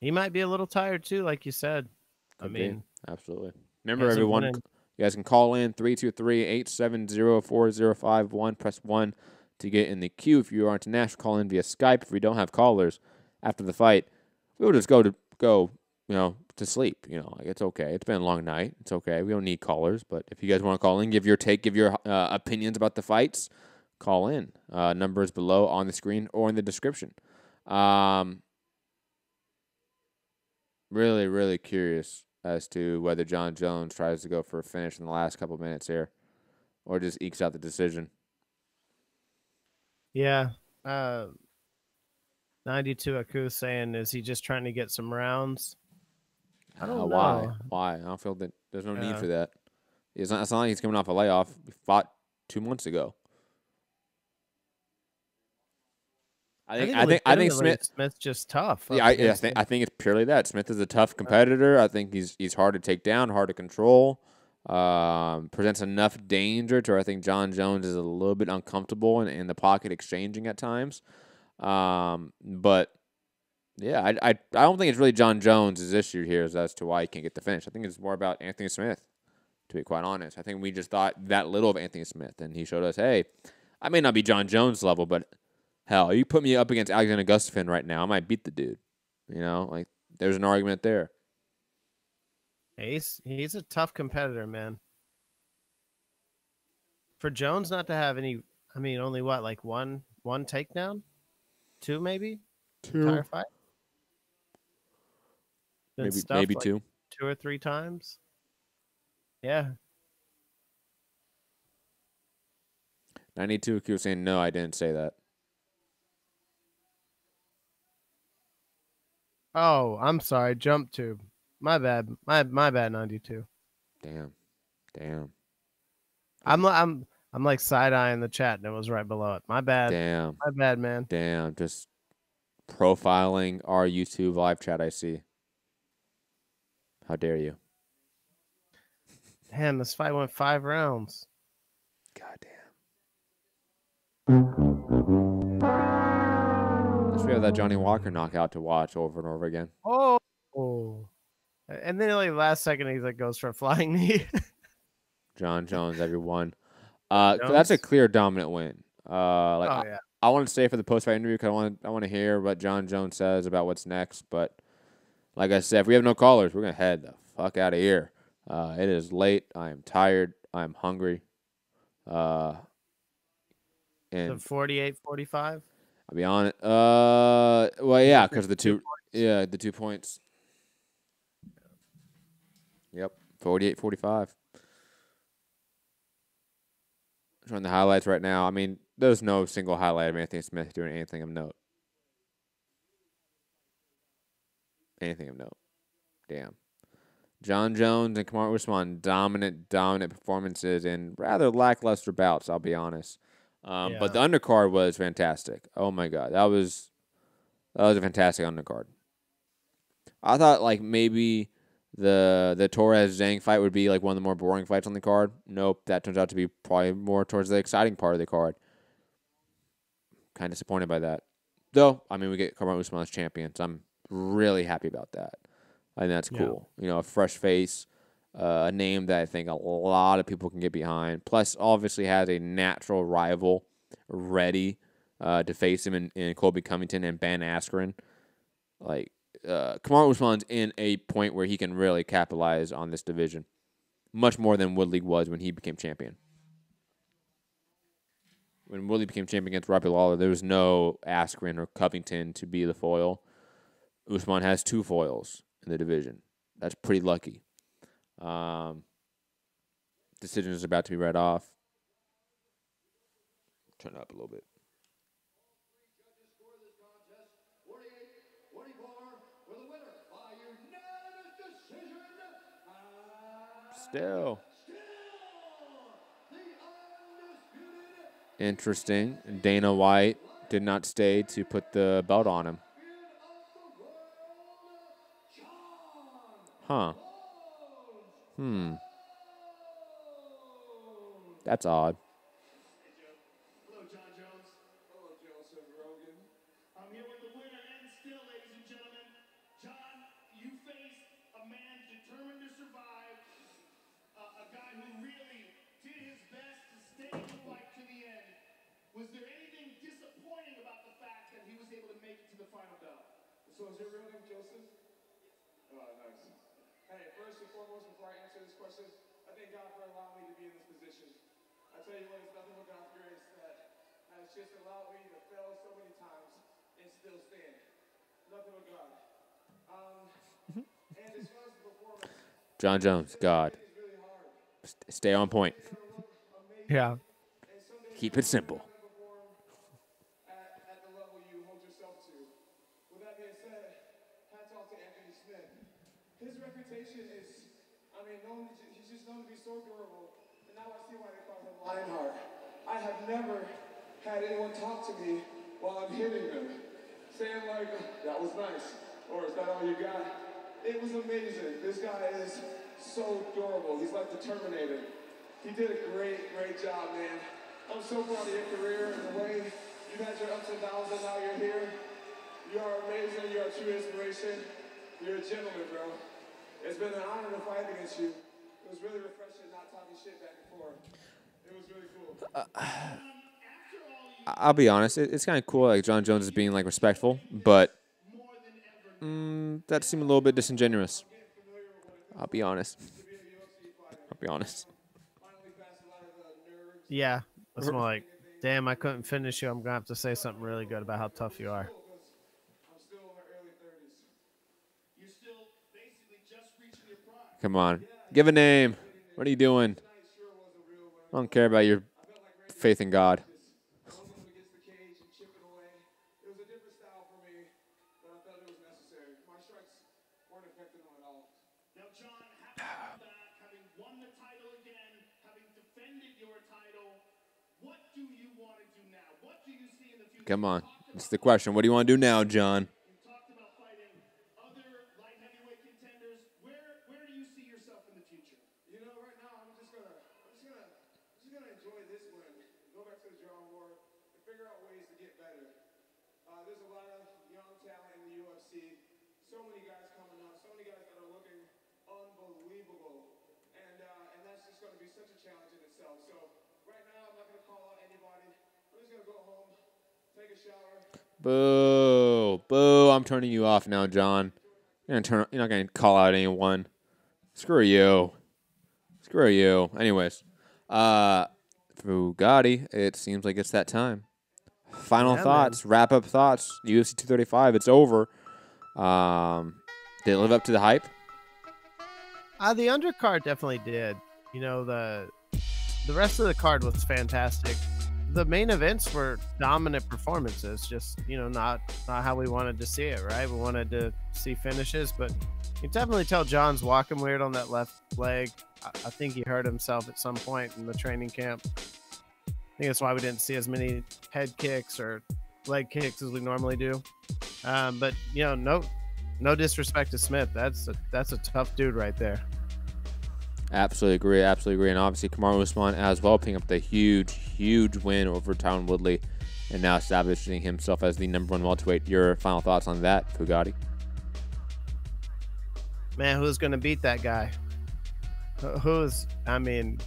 He might be a little tired too, like you said. Absolutely. Remember, everyone, you guys can call in 323-870-4051. Press 1 to get in the queue. If you are international, call in via Skype. If we don't have callers after the fight, we'll just go to sleep. Like it's okay. It's been a long night. It's okay. We don't need callers. But if you guys want to call in, give your take, give your opinions about the fights, call in. Numbers below on the screen or in the description. Really, really curious as to whether John Jones tries to go for a finish in the last couple minutes here or just ekes out the decision. Yeah. 92 Aku saying, is he just trying to get some rounds? I don't know. Why? I don't feel that there's no need Yeah. for that. It's not like he's coming off a layoff. He fought 2 months ago. I think Smith's just tough. Yeah, I think it's purely that. Smith is a tough competitor. I think he's hard to take down, hard to control. Presents enough danger to where I think John Jones is a little bit uncomfortable in the pocket exchanging at times. But yeah, I don't think it's really John Jones' issue here as to why he can't get the finish. I think it's more about Anthony Smith, to be quite honest. I think we just thought that little of Anthony Smith, and he showed us, hey, I may not be John Jones level, but hell, you put me up against Alexander Gustafsson right now, I might beat the dude. You know, like there's an argument there. He's a tough competitor, man. For Jones not to have any, I mean, only what, like one takedown? 2 maybe? 2. Entire fight? Maybe like 2. 2 or 3 times? Yeah. 92 Q saying, no, I didn't say that. Oh, I'm sorry. Jump tube. My bad. My bad. 92. Damn. I'm like side eyeing the chat, and it was right below it. My bad. Damn. My bad, man. Damn. Just profiling our YouTube live chat. I see. How dare you? Damn, this fight went 5 rounds. Let's have that Johnny Walker knockout to watch over and over again. Oh. And then like last second he's like goes for a flying knee. John Jones, everyone. That's a clear dominant win. Yeah. I want to stay for the post-fight interview because I want to hear what John Jones says about what's next. But like I said, if we have no callers, we're gonna head the fuck out of here. It is late. I am tired. I am hungry. And 48-45. I'll be on it. Well, yeah, because the 2 points. Yep, 48-45. Showing the highlights right now. I mean, there's no single highlight of Anthony Smith doing anything of note. Damn. John Jones and Kamaru Usman, dominant performances in rather lackluster bouts, I'll be honest. But the undercard was fantastic. Oh, my God. That was a fantastic undercard. I thought, like, maybe the Torres-Zhang fight would be, like, one of the more boring fights on the card. Nope. That turns out to be probably more towards the exciting part of the card. Kind of disappointed by that. Though, I mean, we get Kamaru Usman as champion, so I'm really happy about that. I think that's cool. You know, a fresh face, a name that I think a lot of people can get behind. Plus, obviously has a natural rival ready to face him in Colby Covington and Ben Askren. Like, Kamaru Usman's in a point where he can really capitalize on this division. Much more than Woodley was when he became champion. When Woodley became champion against Robbie Lawler, there was no Askren or Covington to be the foil. Usman has 2 foils in the division. That's pretty lucky. Decision is about to be read off. Turn it up a little bit. Still. Interesting. Dana White did not stay to put the belt on him. Huh. That's odd. Hello, John Jones. Hello, Joseph Rogan. I'm here with the winner and still, ladies and gentlemen. John, you faced a man determined to survive, a guy who really did his best to stay in the fight to the end. Was there anything disappointing about the fact that he was able to make it to the final bell? So is your real name Joseph? Oh, nice. Hey, first and foremost, before I answer this question, I thank God for allowing me to be in this position. I tell you what, it's nothing but God's grace that has just allowed me to fail so many times and still stand. Nothing but God. And as far as the performance, John Jones, God. Stay on point. Yeah. Keep it simple. At the level you hold yourself to. With that being said, hats off to Anthony Smith. His reputation is, he's just known to be so durable, and now I see why they call him Lionheart. I have never had anyone talk to me while I'm hitting them, saying like, that was nice, or is that all you got? It was amazing. This guy is so durable. He's like the Terminator. He did a great job, man. I'm so proud of your career and the way you've had your ups and downs, and now you're here. You are amazing. You are a true inspiration. You're a gentleman, bro. It's been an honor to fight against you. It was really refreshing not talking shit back and forth. It was really cool. I'll be honest. It's kind of cool. Like John Jones is being like respectful, but that seemed a little bit disingenuous. I'll be honest. Yeah. It's more like, damn, I couldn't finish you. I'm going to have to say something really good about how tough you are. Come on. Give a name. What are you doing? I don't care about your faith in God. Come on. That's the question. What do you want to do now, John? There's a lot of young talent in the UFC. So many guys coming up. So many guys that are looking unbelievable. And that's just going to be such a challenge in itself. So right now, I'm not going to call out anybody. I'm just going to go home, take a shower. Boo. Boo. I'm turning you off now, John. You're not going to call out anyone. Screw you. Screw you. Anyways, Fugatti, it seems like it's that time. Final thoughts, wrap-up thoughts. UFC 235, it's over. Did it live up to the hype? The undercard definitely did. You know, the rest of the card was fantastic. The main events were dominant performances, just, you know, not how we wanted to see it, right? We wanted to see finishes, but you can definitely tell John's walking weird on that left leg. I think he hurt himself at some point in the training camp. I think that's why we didn't see as many head kicks or leg kicks as we normally do. But, you know, no disrespect to Smith. That's a tough dude right there. Absolutely agree. Absolutely agree. And obviously, Kamaru Usman as well, picking up the huge win over Tyron Woodley and now establishing himself as the #1 welterweight. Your final thoughts on that, Fugatti? Man, who's going to beat that guy? I mean...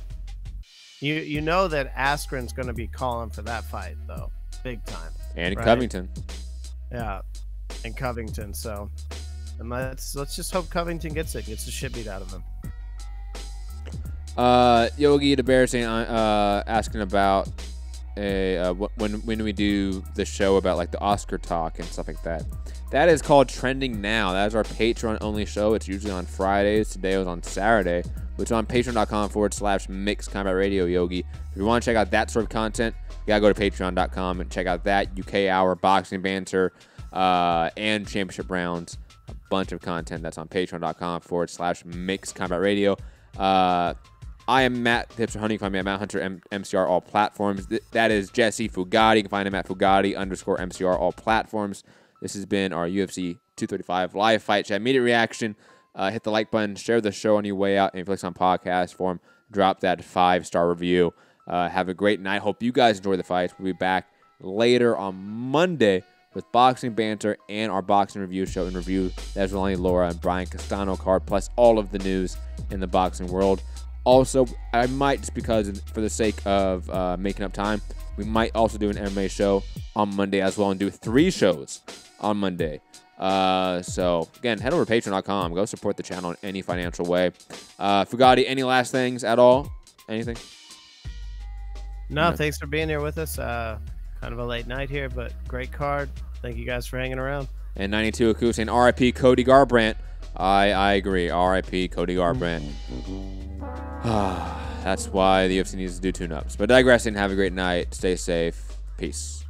You know that Askren's going to be calling for that fight, though. Big time. And right? Covington. Yeah. And Covington. So and let's just hope Covington gets the shit beat out of him. Yogi the Bear saying, asking about when we do the show about like the Oscar talk and stuff like that. That is called Trending Now. That is our Patreon-only show. It's usually on Fridays. Today was on Saturday. Which is on patreon.com/Mixed Combat Radio, Yogi. If you want to check out that sort of content, you got to go to patreon.com and check out that UK Hour, Boxing Banter, and Championship Rounds. A bunch of content that's on patreon.com/Mixed Combat Radio. I am Matt Hipster Hunter. You can find me at Matt Hunter MCR all platforms. That is Jesse Fugatti. You can find him at Fugatti_MCR all platforms. This has been our UFC 235 live fight chat. Immediate reaction. Hit the like button, share the show on your way out, and if you click on podcast form, drop that 5-star review. Have a great night. Hope you guys enjoy the fights. We'll be back later on Monday with Boxing Banter and our boxing review show and review. That's Rolani Laura and Brian Castano card, plus all of the news in the boxing world. Also, I might, just because for the sake of making up time, we might also do an MMA show on Monday as well and do 3 shows on Monday. So again, head over to patreon.com. Go support the channel in any financial way. Fugatti, any last things at all? Anything? No, thanks for being here with us. Kind of a late night here, but great card. Thank you guys for hanging around. And 92 Aku saying RIP Cody Garbrandt. I agree. R.I.P. Cody Garbrandt. That's why the UFC needs to do tune-ups. But digressing, have a great night. Stay safe. Peace.